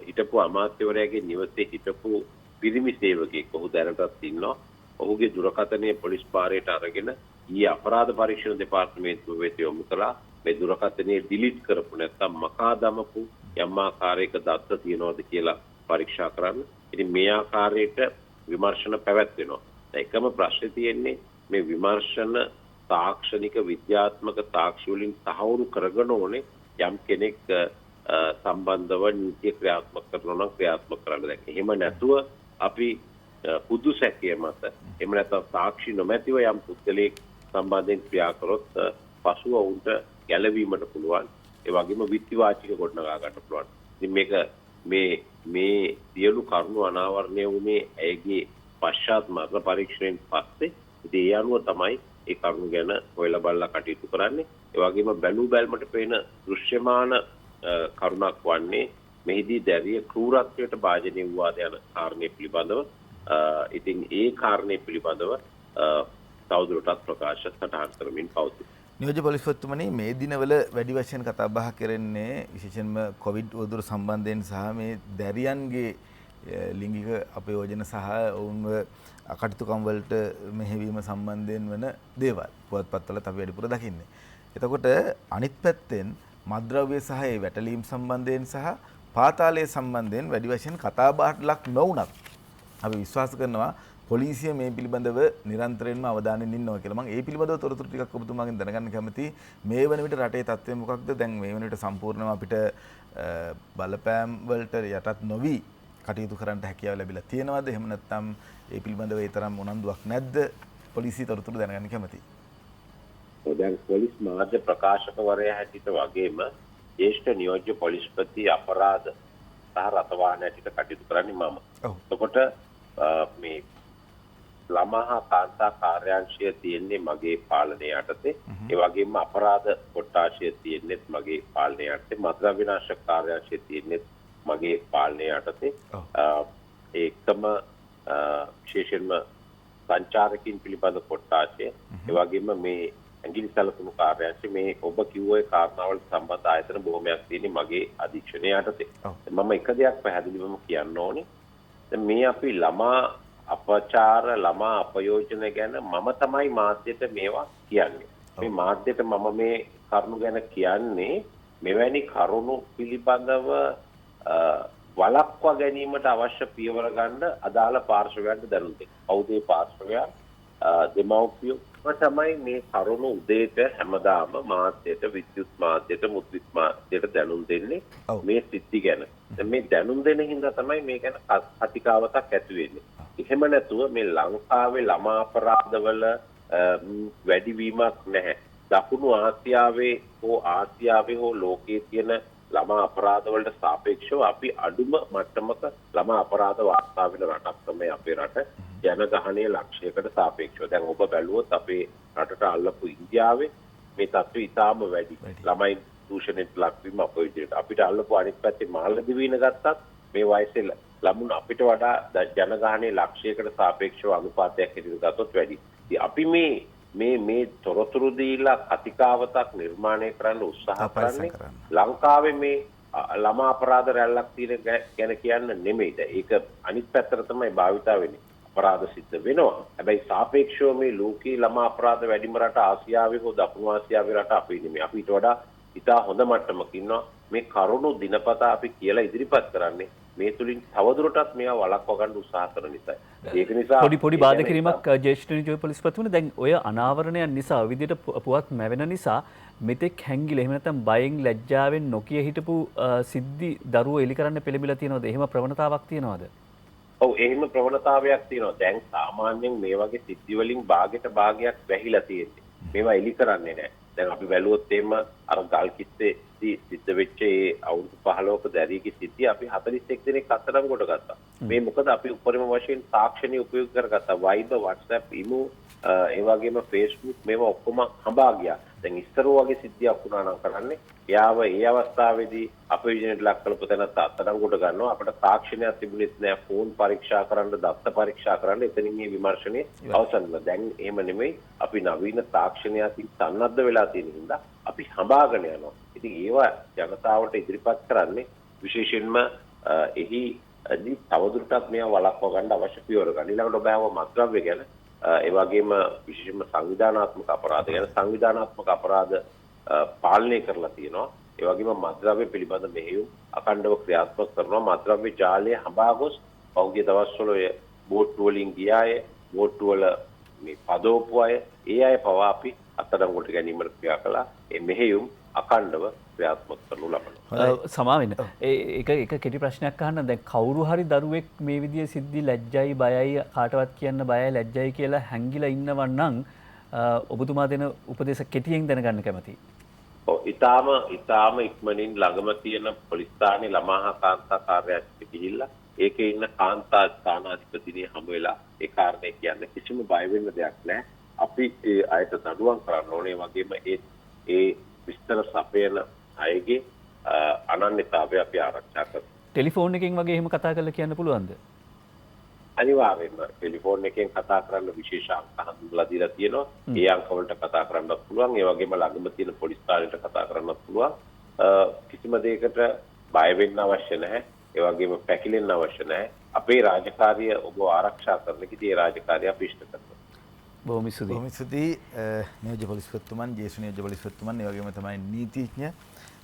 හිටපු අමාත්‍යවරයාගේ නිවසේ හිටපු පිරිමි සේවකයෙක් ඔහු දැනටත් ඉන්නවා. ඔහුගේ දුරකථනය පොලිස් පාරේට අරගෙන ඊයේ අපරාධ පරීක්ෂණ දෙපාර්තමේන්තුව වෙත යොමු කළා. මේ දුරකථනය ඩිලීට් කරපු නැත්නම් මකා දමපු යම් ආකාරයක දත්ත තියනවාද කියලා පරීක්ෂා කරන්න. ඉතින් මේ ආකාරයට විමර්ශන පැවැත්වෙනවා. එකම ප්‍රශ්නේ තියෙන්නේ මේ විමර්ශන තාක්ෂණික විද්‍යාත්මක සාක්ෂි වලින් තහවුරු කරගෙන ඕනේ යම් කෙනෙක් සම්බන්ධව නීතිය ක්‍රියාත්මක කරනවා නම් ක්‍රියාත්මක කරන්න. දැන් එහෙම නැතුව අපි පුදු සැකය මත එහෙම නැත්නම් සාක්ෂි නොමැතිව යම් පුද්ගලයෙක් සම්බන්ධයෙන් ක්‍රියා කරොත් පසුව වුන්ට ගැලවීමට පුළුවන්. ඒ වගේම විත්තිවාචික ගොඩනගා ගන්න පුළුවන්. ඉතින් මේක මේ සියලු කරුණු අනාවරණය වුණේ ඇයගේ පශ්චාත් මරණ පරීක්ෂණයෙන් පස්සේ. ඉතින් ඒ අනුව තමයි ඒ කරුණු ගැන හොයලා බලලා කටයුතු කරන්නේ. ඒ වගේම බැලූ බැල්මට පේන දෘශ්‍යමාන කරුණක් වන්නේ මෙහිදී දැරිය ක්‍රූරත්වයට භාජනය වූවාද යන කාරණේ පිළිබඳව. ඉතින් ඒ කාරණේ පිළිබඳව තවදුරටත් ප්‍රකාශ සටහන් කරමින් පවතී. නියෝජ්‍ය පොලිස්පතිතුමනි, මේ දිනවල වැඩි වශයෙන් කතා බහ කරන්නේ විශේෂයෙන්ම කොවිඩ් වදුර සම්බන්ධයෙන් සහ මේ දැරියන්ගේ ලිංගික අපයෝජන සහ ඔවුන්ව අකටයුතුකම් වලට මෙහෙවීම සම්බන්ධයෙන් වන දේවල් පුවත්පත්වල අපි වැඩිපුර දකින්නේ. එතකොට අනිත් පැත්තෙන් මත්ද්‍රව්‍ය සහ ඒ වැටලීම් සම්බන්ධයෙන් සහ පාතාලය සම්බන්ධයෙන් වැඩි වශයෙන් කතා බහට ලක් නොවුණත් අපි විශ්වාස කරනවා පොලිසිය මේ පිළිබඳව නිරන්තරයෙන්ම අවධානයෙන් ඉන්නවා කියලා. මම ඒ පිළිබඳව තොරතුරු ටිකක් ඔබතුමාගෙන් දැනගන්න කැමතියි. මේ වන විට රටේ තත්ත්වය මොකක්ද? දැන් මේ වන විට සම්පූර්ණයෙන්ම අපිට බලපෑම් වලට යටත් නොවි කටයුතු කරන්න හැකියාව ලැබිලා තියෙනවද? එහෙම නැත්නම් ඒ පිළිබඳව ඒ තරම් උනන්දුවක් නැද්ද? පොලිසිය තොරතුරු දැනගන්න කැමතියි. දැන් පොලිස් මාධ්‍ය ප්‍රකාශකවරයා හැටියට වගේම ජ්‍යෙෂ්ඨ නියෝජ්‍ය පොලිස්පති අපරාධ සහ රථවාහන හැටියට කටයුතු කරන්නේ මම. එතකොට මේ ළමා හා කාන්තා කාර්යාංශය තියෙන්නේ මගේ පාලනය යටතේ. ඒ වගේම අපරාධ කොට්ටාශය තියෙන්නේ මගේ පාලනය යටතේ. මත්ද්‍රව්‍ය විනාශක කාර්යාංශය තියෙන්නේ මගේ පාලනය යටතේ. ඒකම විශේෂයෙන්ම සංචාරකින් පිළිබඳ කොට්ටාශය, ඒ වගේම මේ ඇඟිලි සලකුණු කාර්යාංශය, මේ ඔබ කිව්වේ කාරණාවලට සම්බන්ධ ආයතන බොහොමයක් තියෙන්නේ මගේ අධීක්ෂණය යටතේ. මම එක දෙයක් පැහැදිලිවම කියන්න ඕනේ. මේ අපි ළමා අපචාර ළමා අපයෝජන ගැන මම තමයි මාධ්‍යට මේවා කියන්නේ. මේ මාධ්‍යට මම මේ කරුණු ගැන කියන්නේ මෙවැනි කරුණු පිළිබඳව වළක්වා ගැනීමට අවශ්‍ය පියවර ගන්න අදාළ පාර්ශවයන්ට දැනුම් දෙන්න. කවුද පාර්ශවයන්? දෙමව්පියෝ තමයි මේ කරුණු උදේට හැමදාම මාධ්‍යට, විද්‍යුත් මාධ්‍යට, මුද්‍රිත මාධ්‍යට දැනුම් දෙන්නේ මේ සිද්ධි ගැන. මේ දැනුම් දෙන හින්දා තමයි මේ ගැන කතිකාවතක් ඇති වෙන්නේ. එහෙම නැතුව මේ ලංකාවේ ළමා අපරාධවල වැඩිවීමක් නැහැ. දකුණු ආසියාවේ හෝ ලෝකයේ තියෙන ළමා අපරාධ වලට සාපේක්ෂව අපි අඩුම මට්ටමක ළමා අපරාධ වාර්තා වෙන රටක් තමයි අපේ රට. ජනගහනයේ ලක්ෂයකට සාපේක්ෂව. දැන් ඔබ බැලුවොත් අපේ රටට අල්ලපු ඉන්දියාවේ මේ තත්ත්වය ඉතාම වැඩි. ළමයි දූෂණයට ලක්වීම අපේ විදිහට. අපිට අල්ලපු අනිත් පැත්තේ මාලදිවයින ගත්තත් මේ වයසේ ළමුන් අපිට වඩා ජනගහනයේ ලක්ෂයකට සාපේක්ෂව අනුපාතයක් හැටියට ගත්තොත් වැඩි. ඉතින් අපි මේ තොරතුරු දීලා කතිකාවතක් නිර්මාණය කරන්න උත්සාහ කරන්නේ ලංකාවේ මේ ළමා අපරාධ රැල්ලක් තියෙන ගැන කියන්න නෙමෙයිද. ඒක අනිත් පැත්තට තමයි භාවිතා වෙන්නේ. අපරාධ සිද්ධ වෙනවා. හැබැයි සාපේක්ෂව මේ ලෝකේ ළමා අපරාධ වැඩිම රට ආසියාවේ හෝ දකුණු ආසියාවේ රට අපි නෙමෙයි. අපි ඊට වඩා ඉතා හොඳ මට්ටමක ඉන්නවා. මේ කරුණු දිනපතා අපි කියලා ඉදිරිපත් කරන්නේ මේ තුලින් තවදුරටත් මේවා වළක්වා ගන්න උත්සාහ කරන නිසා. ඒක නිසා පොඩි බාධා කිරීමක් ජ්‍යෙෂ්ඨ නියෝජ්‍ය පොලිස්පතිතුමනි, දැන් ඔය අනාවරණයන් නිසා විදිහට පුවත් මැවෙන නිසා මෙතෙක් හැංගිලා එහෙම නැත්නම් බයෙන් ලැජ්ජාවෙන් නොකිය හිටපු සිද්ධි දරුවෝ එලි කරන්න පෙළඹිලා තියෙනවද? එහෙම ප්‍රවණතාවක් තියෙනවද? ඔව්, එහෙම ප්‍රවණතාවයක් තියෙනවා. දැන් සාමාන්‍යයෙන් මේ වගේ සිද්ධි වලින් භාගයට භාගයක් වැහිලා තියෙන්නේ. මේවා එලි කරන්නේ නැහැ. දැන් අපි බැලුවොත් එහෙම අර ගල්කිස්සේ සිද්ධ වෙච්ච ඒ අවුරුදු 15ක දැරියගේ සිද්ධිය අපි 41 දිනක් අත්අඩංගුවට ගත්තා. මේ මොකද අපි උපරිම වශයෙන් තාක්ෂණික උපයෝග කරගත්තා. Viber, WhatsApp, email ඒ වගේම Facebook මේවා ඔක්කොම හඹා ගියා. දැන් ඉස්සර වගේ සිද්ධියක් වුණා නම් කරන්නේ එයාව ඒ අවස්ථාවේදී අපවිජනයට ලක් කළපු තැනත් අත්අඩංගුවට ගන්නවා. අපිට තාක්ෂණයක් තිබුණෙත් නෑ ෆෝන් පරීක්ෂා කරන්න, දත්ත පරීක්ෂා කරන්න. එතනින් මේ විමර්ශනයේ අවසන් වෙනවා. දැන් එහෙම නෙමෙයි. අපි නවීන තාක්ෂණයකින් සන්නද්ධ වෙලා තියෙන හින්දා අපි හඹාගෙන යනවා. ඉතින් ඒවා ජනතාවට ඉදිරිපත් කරන්නේ විශේෂයෙන්ම එහි තවදුරටත් මේවා වළක්වා ගන්න අවශ්‍ය පියවර ගන්න. ඊළඟට ඔබ ආව මත්ද්‍රව්‍ය ගැන ඒ වගේම විශේෂයෙන්ම සංවිධානාත්මක අපරාධ ගැන සංවිධානාත්මක අපරාධ පාලනය කරලා තියෙනවා. ඒ වගේම මත්ද්‍රව්‍ය පිළිබඳ මෙහෙයුම් අඛණ්ඩව ක්‍රියාත්මක කරනවා. මත්ද්‍රව්‍ය ජාලය හඹා ගොස් පෞද්ගලික දවස්වල බෝට්ටු වලින් ගිය අය, බෝට්ටු වල මේ පදවපු අය, ඒ අය පවා අපි අත්අඩංගුවට ගැනීමට ක්‍රියා කළා. ඒ මෙහෙයුම් අඛණ්ඩව ක්‍රියාත්මක කරනු ලබනවා. සමාවෙන්න එක කෙටි ප්‍රශ්නයක් අහන්න. දැන් කවුරු හරි දරුවෙක් මේ විදිහේ සිද්ධි ලැජ්ජයි බයයි කාටවත් කියන්න බයයි ලැජ්ජයි කියලා හැංගිලා ඉන්නවන් නම් ඔබතුමා දෙන උපදේශ කෙටියෙන් දැනගන්න කැමතියි. ඔව් ඊටාම ඉක්මනින් ළඟම තියෙන පොලිස් ස්ථානයේ ළමා හා කාන්තා කාර්යාලයට ගිහිල්ලා ඒකේ ඉන්න කාන්තා ස්ථානාධිපතිනිය හමු වෙලා ඒ කාරණේ කියන්නේ කිසිම බය වෙන්න දෙයක් නැහැ. අපි ඒ අයට දඬුවම් කරන්න ඕනේ. වගේම ඒ විස්තර සපයන අයගේ අනන්‍යතාවය අපි ආරක්ෂා කරනවා. ටෙලිෆෝන් එකෙන් වගේ එහෙම කතා කරලා කියන්න පුළුවන්ද? අනිවාර්යයෙන්ම ටෙලිෆෝන් එකෙන් කතා කරන්න විශේෂ අංක හඳුන්වලා දීලා තියෙනවා. ඒ අංක වලට කතා කරන්නත් පුළුවන්. ඒ වගේම ළඟම තියෙන පොලිස් ස්ථානයට කතා කරන්නත් පුළුවන්. කිසිම දෙයකට බය වෙන්න අවශ්‍ය නැහැ. ඒ වගේම පැකිලෙන්න අවශ්‍ය නැහැ. අපේ රාජකාරිය ඔබ ආරක්ෂා කරන කිදී ඒ රාජකාරිය අපි ඉෂ්ට කරනවා. බොහොම ස්තුතියි නියෝජ්‍ය පොලිස්පතිතුමන්, ජ්‍යෙෂ්ඨ නියෝජ්‍ය පොලිස්පතිතුමන්, ඒ වගේම තමයි නීතිඥ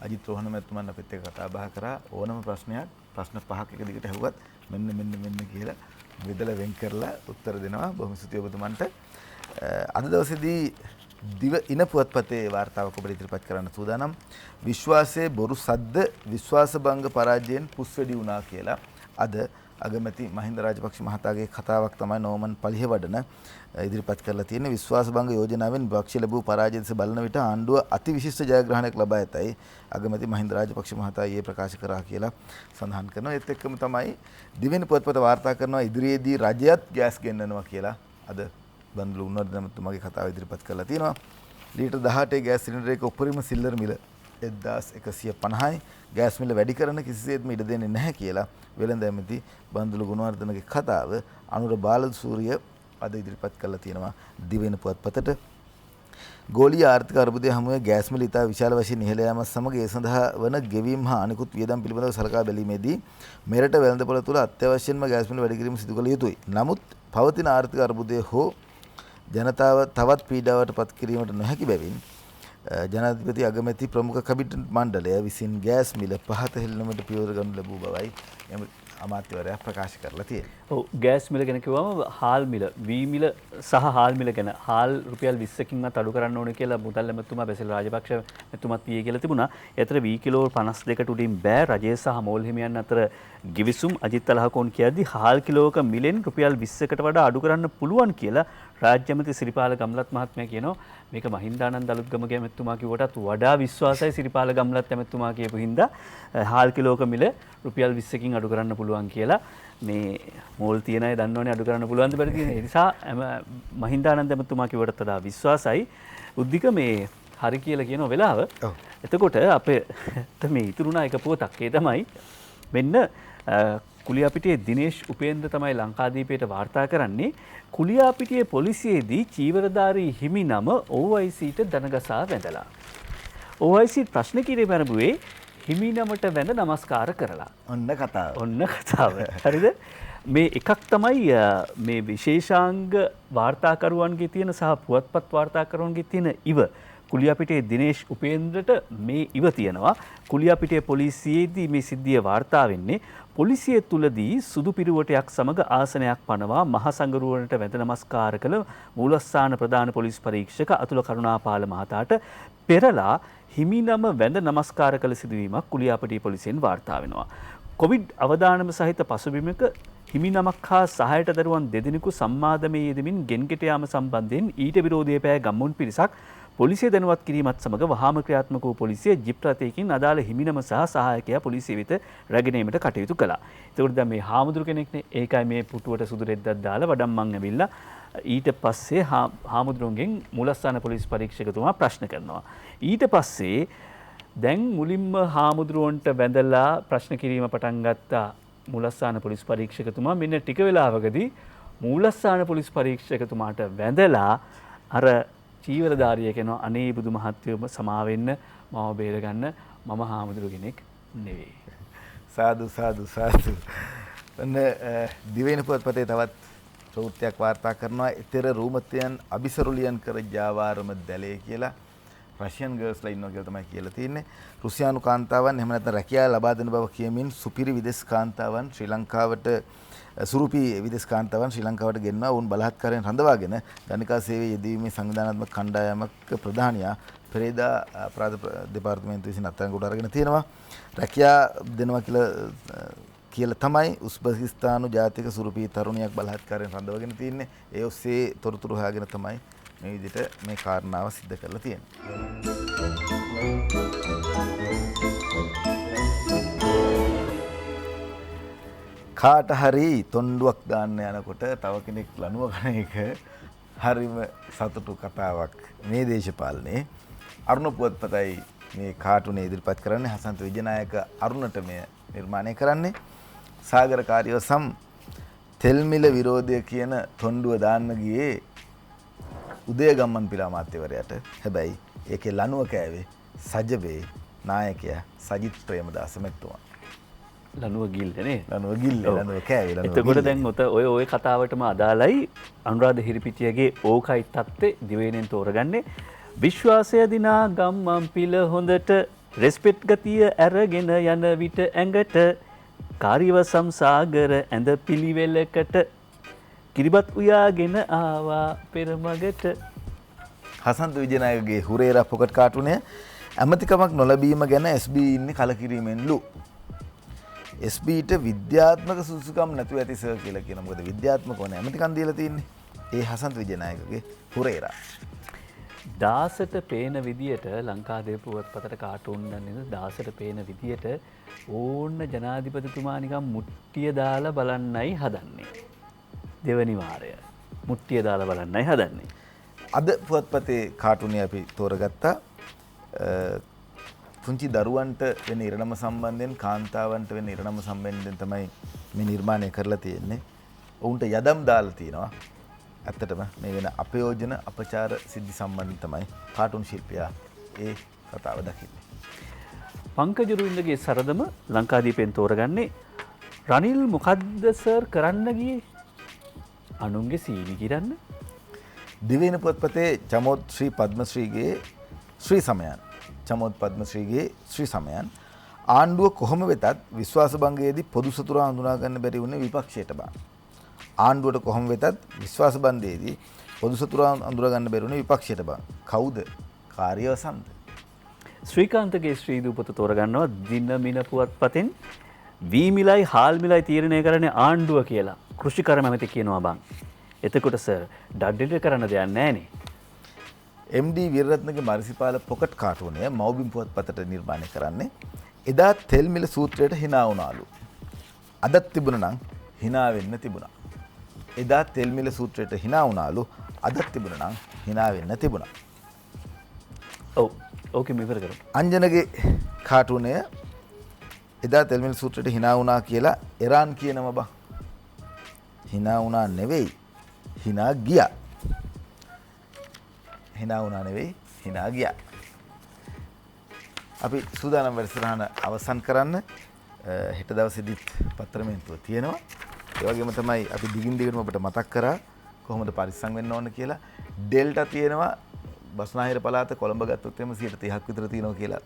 අජිත් රෝහණ මැතිතුමන් අපිත් එක්ක කතා බහ කරා. ඕනම ප්‍රශ්නයක් ප්‍රශ්න 5ක් එක දිගට ඇහුවත් මෙන්න කියලා විදලා වෙන් කරලා උත්තර දෙනවා. බොහොම ස්තුතියි ඔබතුමන්ට. අද දවසේදී දිව ඉන පුවත්පතේ වාර්තාවක් ඔබට ඉදිරිපත් කරන්න සූදානම්. විශ්වාසයේ බොරු සද්ද විශ්වාසභංග පරාජයෙන් පුස්වැඩි වුණා කියලා අද අගමැති මහින්ද රාජපක්ෂ මහතාගේ කතාවක් තමයි නෝමන් පලිහවඩන ඉදිරිපත් කරලා තියෙන්නේ. විශ්වාසභංග යෝජනාවෙන් විපක්ෂ ලැබූ පරාජය දෙස බලන විට ආණ්ඩුව අතිවිශිෂ්ට ජයග්‍රහණයක් ලබා ඇතයි අගමැති මහින්ද රාජපක්ෂ මහතා ඊයේ ප්‍රකාශ කරා කියලා සඳහන් කරනවා. ඒත් එක්කම තමයි දිවෙන පුවත්පත වාර්තා කරනවා ඉදිරියේදී රජයත් ගෑස් ගෙන්නනවා කියලා අද බන්දුල උන්වර්ධන මහත්මයාගේ කතාව ඉදිරිපත් කරලා තියෙනවා. ලීටර් 18 ගෑස් සිලින්ඩරයක උපරිම සිල්ලර් මිල 1150යි. ගෑස් මිල වැඩි කරන කිසිසේත්ම ඉඩ දෙන්නේ නැහැ කියලා වෙළඳ ඇමති බන්දුල ගුණවර්ධනගේ කතාව අනුර බාලසූරිය අද ඉදිරිපත් කරලා තියෙනවා දිවෙන පුවත්පතට. ගෝලීය ආර්ථික අර්බුදය හමුවේ ගෑස් මිල ඉතා විශාල වශයෙන් ඉහළ යාමත් සමග ඒ සඳහා වන ගෙවීම් හා අනිකුත් වියදම් පිළිබඳව සලකා බැලීමේදී මෙරට වෙළඳපොළ තුළ අත්‍යවශ්‍යම ගෑස් මිල වැඩි කිරීම සිදු කළ යුතුයි. නමුත් පවතින ආර්ථික අර්බුදය හෝ ජනතාව තවත් පීඩාවට පත් කිරීමට නොහැකි බැවින් ජනාධිපති අගමැති ප්‍රමුඛ කැබිනට් මණ්ඩලය විසින් ගෑස් මිල පහත හෙළීමට පියවර ගනු ලැබූ බවයි අමාත්‍යවරයා ප්‍රකාශ කරලා තියෙනවා. ඔව් ගෑස් මිල ගැන කිව්වම හාල් මිල, වී මිල සහ හාල් මිල ගැන හාල් රුපියල් 20කින්වත් අඩු කරන්න ඕනේ කියලා මුදල් ඇමතුමා බැසිල් රාජපක්ෂ මැතිතුමත් ඊයේ කියලා තිබුණා. ඒතර වී කිලෝ 52කට උඩින් බෑ. රජය සහ මෝල් හිමියන් අතර ගිවිසුම් අජිත් අලහකෝන් කියද්දි හාල් කිලෝක මිලෙන් රුපියල් 20කට වඩා අඩු කරන්න පුළුවන් කියලා රාජ්‍ය ඇමති සිරිපාල ගම්ලත් මහත්මයා කියනවා. මේක මහින්දානන්ද අලුත්ගමගේ ඇමතුමා කිව්වටත් වඩා විශ්වාසයි සිරිපාල ගම්ලත් ඇමතුමා කියපු හින්දා හාල් කිලෝක මිල රුපියල් 20කින් අඩු කරන්න පුළුවන් කියලා. මේ මෝල් තියන අය දන්නවනේ අඩු කරන්න පුළුවන්ද බැරිද කියන. ඒ නිසා මහින්දානන්ද ඇමතුමා කිව්වට වඩා විශ්වාසයි. උද්දික මේ හරි කියලා කියන වෙලාව. එතකොට අපේ මේ ඉතුරුනා එක පොතක්. ඒ තමයි මෙන්න කුලියාපිටියේ දිනේෂ් උපේන්ද්‍ර තමයි ලංකාදීපයට වාර්තා කරන්නේ. කුලියාපිටියේ පොලිසියේදී චීවරධාරී හිමි නම OICට දනගසා වැඳලා. OIC ප්‍රශ්න කිරීම ආරම්භුවේ හිමි නමට වැඳ නමස්කාර කරලා. ඔන්න කතාව. හරිද? මේ එකක් තමයි මේ විශේෂාංග වාර්තාකරුවන්ගේ තියෙන සහ පුවත්පත් වාර්තාකරුවන්ගේ තියෙන ඉව. කුලියාපිටියේ දිනේෂ් උපේන්ද්‍රට මේ ඉව තියෙනවා. කුලියාපිටියේ පොලිසියේදී මේ සිද්ධිය වාර්තා වෙන්නේ පොලිසිය තුලදී සුදු පිරුවටයක් සමග ආසනයක් පනවා මහ සංගරුවනට වැඳ නමස්කාර කළ මූලස්ථාන ප්‍රධාන පොලිස් පරීක්ෂක අතුල කරුණාපාල මහතාට පෙරලා හිමිනම වැඳ නමස්කාර කළ සිදුවීමක් කුලියාපිටිය පොලිසියෙන් වාර්තා වෙනවා. කොවිඩ් අවදානම සහිත පසුබිමක හිමිනමක් හා සහයට දරුවන් දෙදෙනෙකු සම්මාදමේ යෙදමින් ගෙන්ගෙට යාම සම්බන්ධයෙන් ඊට විරෝධය පෑ ගම්මුන් පිරිසක් පොලිසිය දැනුවත් කිරීමත් සමග වහාම ක්‍රියාත්මක වූ පොලිසිය ජිප් රථයකින් අදාළ හිමිනම සහ සහායකයා පොලිසිය වෙත රැගෙන ඒමට කටයුතු කළා. ඒකට දැන් මේ හාමුදුරු කෙනෙක්නේ ඒකයි මේ පුටුවට සුදු රෙද්දක් දාලා වඩම්මන් ඇවිල්ලා ඊට පස්සේ හාමුදුරුවන්ගෙන් මූලස්ථාන පොලිස් පරීක්ෂකතුමා ප්‍රශ්න කරනවා. ඊට පස්සේ දැන් මුලින්ම හාමුදුරුවන්ට වැඳලා ප්‍රශ්න කිරීම පටන් ගත්තා මූලස්ථාන පොලිස් පරීක්ෂකතුමා. මෙන්න ටික වෙලාවකදී මූලස්ථාන පොලිස් පරීක්ෂකතුමාට වැඳලා අර චීවරධාරිය කෙනා අනේ බුදු මහත්වයම සමාවෙන්න මම බේරගන්න මම හාමුදුරු කෙනෙක් නෙවෙයි. සාදු සාදු සාදු. ඔන්න දිවයින පුවත්පතේ තවත් ප්‍රවෘත්තියක් වාර්තා කරනවා. ඊතර රූමතයන් අபிසරුලියන් කර ජාවාරම දැලේ කියලා රෂියන් ගර්ල්ස්ලා ඉන්නවා කියලා තමයි කියලා තියෙන්නේ. රුසියානු කාන්තාවන් එහෙම නැත්නම් රැකියාව ලබා දෙන බව කියමින් සුපිරි විදේශ කාන්තාවන් ශ්‍රී ලංකාවට සුරුපී විදේශ කාන්තාවන් ශ්‍රී ලංකාවට ගෙන්වා වුන් බලහත්කාරයෙන් රඳවාගෙන ගණිකා සේවයේ යෙදීමේ සංවිධානාත්මක කණ්ඩායමක් ප්‍රධානියා පෙරේදා අපරාධ දෙපාර්තමේන්තුව විසින් අත්අඩංගුවට අරගෙන තියෙනවා. රැකියාව දෙනවා කියලා තමයි උස්බෙකිස්තානු ජාතික සුරුපී තරුණියක් බලහත්කාරයෙන් රඳවගෙන තින්නේ. ඒ ඔස්සේ තොරතුරු හොයාගෙන තමයි මේ විදිහට මේ කාරණාව සිද්ධ කරලා තියෙන්නේ. කාට හරි තොණ්ඩුවක් දාන්න යනකොට තව කෙනෙක් ලනුව ගන්න එක හරිම සතුටු කතාවක්. මේ දේශපාලනේ අරුණ පුවත්පතයි මේ කාටුනේ ඉදිරිපත් කරන්නේ. හසන්ත විජයනායක අරුණට මේ නිර්මාණය කරන්නේ. සාගර කාර්යවසම් තෙල්මිල විරෝධය කියන තොණ්ඩුව දාන්න ගියේ උදයගම්මන් පිළ අමාත්‍යවරයාට. හැබැයි ඒකේ ලනුව කෑවේ සජබේ නායකයා සජිත් ප්‍රේමදාස මැතිතුමා. ලනුව ගිල්ලනේ. ලනුව ගිල්ල ලනුව කෑවේ ලනුව. එතකොට දැන් ඔය කතාවටම අදාළයි අනුරාධ හිරිපිටියගේ ඕකයි තත්ත්වේ දිවයිනෙන් තෝරගන්නේ. විශ්වාසය දිනා ගම්මන් පිළ හොඳට රෙස්පෙක්ට් ගතිය අරගෙන යන විට ඇඟට කාර්යවසම් සාගර ඇඳ පිළිවෙලකට කිරිබත් උයාගෙන ආවා පෙරමගට. හසන්ත විජයනායකගේ හුරේරා පොකට් කාටුනේ ඇමතිකමක් නොලැබීම ගැන SB ඉන්නේ කලකිරීමෙන්ලු. SBට විද්‍යාත්මක සුසුකම් නැතුව ඇති සර් කියලා කියන. මොකද විද්‍යාත්මක ඕනේ ඇමතිකම් දීලා තියෙන්නේ. ඒ හසන්ත විජයනායකගේ හුරේරා. දාසට පේන විදියට ලංකාදීප පුවත්පතට කාටුන් නන්නේ දාසට පේන විදියට ඕන්න ජනාධිපතිතුමා නිකන් මුට්ටිය දාලා බලන්නයි හදන්නේ. දෙවනි වාරය මුට්ටිය දාලා බලන්නයි හදන්නේ. අද පුවත්පතේ කාටුනේ අපි තෝරගත්තා පුංචි දරුවන්ට වෙන ඉරණම සම්බන්ධයෙන් කාන්තාවන්ට වෙන ඉරණම සම්බන්ධයෙන් තමයි මේ නිර්මාණය කරලා තියෙන්නේ. ඔවුන්ට යදම් දාලා තියෙනවා. ඇත්තටම මේ වෙන අපයෝජන අපචාර සිද්ධි සම්බන්ධයෙන් තමයි කාටුන් ශිල්පියා ඒ කතාව දකින්නේ. පංකජ රුවින්දගේ සරදම ලංකාදීපෙන් තෝරගන්නේ රනිල් මොකද්ද සර් කරන්න ගියේ? අනුන්ගේ සීනි කිරන්න. දිවයින පුවත්පතේ චමෝත් ශ්‍රී පද්මශ්‍රීගේ ශ්‍රී සමයන් චමෝත් පද්මශ්‍රීගේ ශ්‍රී සමයන් ආණ්ඩුව කොහොම වෙතත් විශ්වාස භංගයේදී පොදු සතුරා හඳුනා ගන්න බැරි වුණේ විපක්ෂයට බා. ආණ්ඩුවට කොහොම වෙතත් විශ්වාස බන්ධයේදී පොදු සතුරා හඳුනා ගන්න බැරි වුණේ විපක්ෂයට බා. කවුද? කාර්යවසම්ද? ශ්‍රීකාන්තගේ ශ්‍රී දූපත තෝරගන්නවා දින මින පුවත්පතෙන් වී මිලයි හාල් මිලයි තීරණය කරන්නේ ආණ්ඩුව කියලා කෘෂිකර්ම ඇමති කියනවා බං. එතකොට සර් ඩඩ්ඩිට කරන්න දෙයක් නැහනේ. MD වීරරත්නගේ මරිසිපාල පොකට් කාටුනය මව්බිම් පුවත්පතට නිර්මාණය කරන්නේ. එදා තෙල් මිල සූත්‍රයට hina වුණාලු. අදත් තිබුණා නම් hina වෙන්න තිබුණා. එදා තෙල් මිල සූත්‍රයට hina වුණාලු. අදත් තිබුණා නම් hina වෙන්න තිබුණා. ඔව් ඕකේ මෙවර කරමු. අංජනගේ කාටුනය එදා තෙල් මිල සූත්‍රයට hina වුණා කියලා එරාන් කියනම බං. hina වුණා නෙවෙයි hina ගියා. hina වුණා නෙවෙයි hina ගියා. අපි සූදානම් වැඩසටහන අවසන් කරන්න හෙට දවසේදීත් පත්‍රමේන්තුව තියෙනවා. ඒ වගේම තමයි අපි දිගින් දිගටම ඔබට මතක් කරා කොහොමද පරිස්සම් වෙන්න ඕන කියලා. ඩෙල්ටා තියෙනවා බස්නාහිර පළාත කොළඹ ගත්තොත් එම 30ක් විතර තියෙනවා කියලා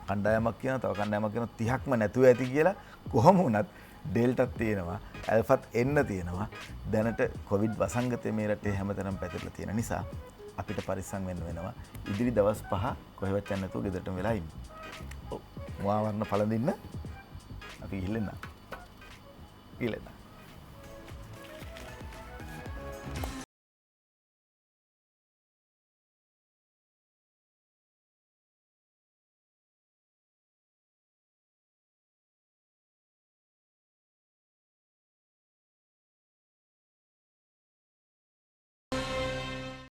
කණ්ඩායමක් කියනවා. තව කණ්ඩායමක් කියනවා 30ක්ම නැතුව ඇති කියලා. කොහොම වුණත් ඩෙල්ටාත් තියෙනවා ඇල්ෆාත් එන්න තියෙනවා. දැනට කොවිඩ් වසංගතය මේ රටේ හැමතැනම පැතිරලා තියෙන නිසා අපිට පරිස්සම් වෙන්න වෙනවා. ඉදිරි දවස් 5 කොහෙවත් යන්න නැතුව ගෙදරටම වෙලා ඉන්න. ඔව්. මුවාවරණ පළඳින්න අපි ගිහින් ඉන්න.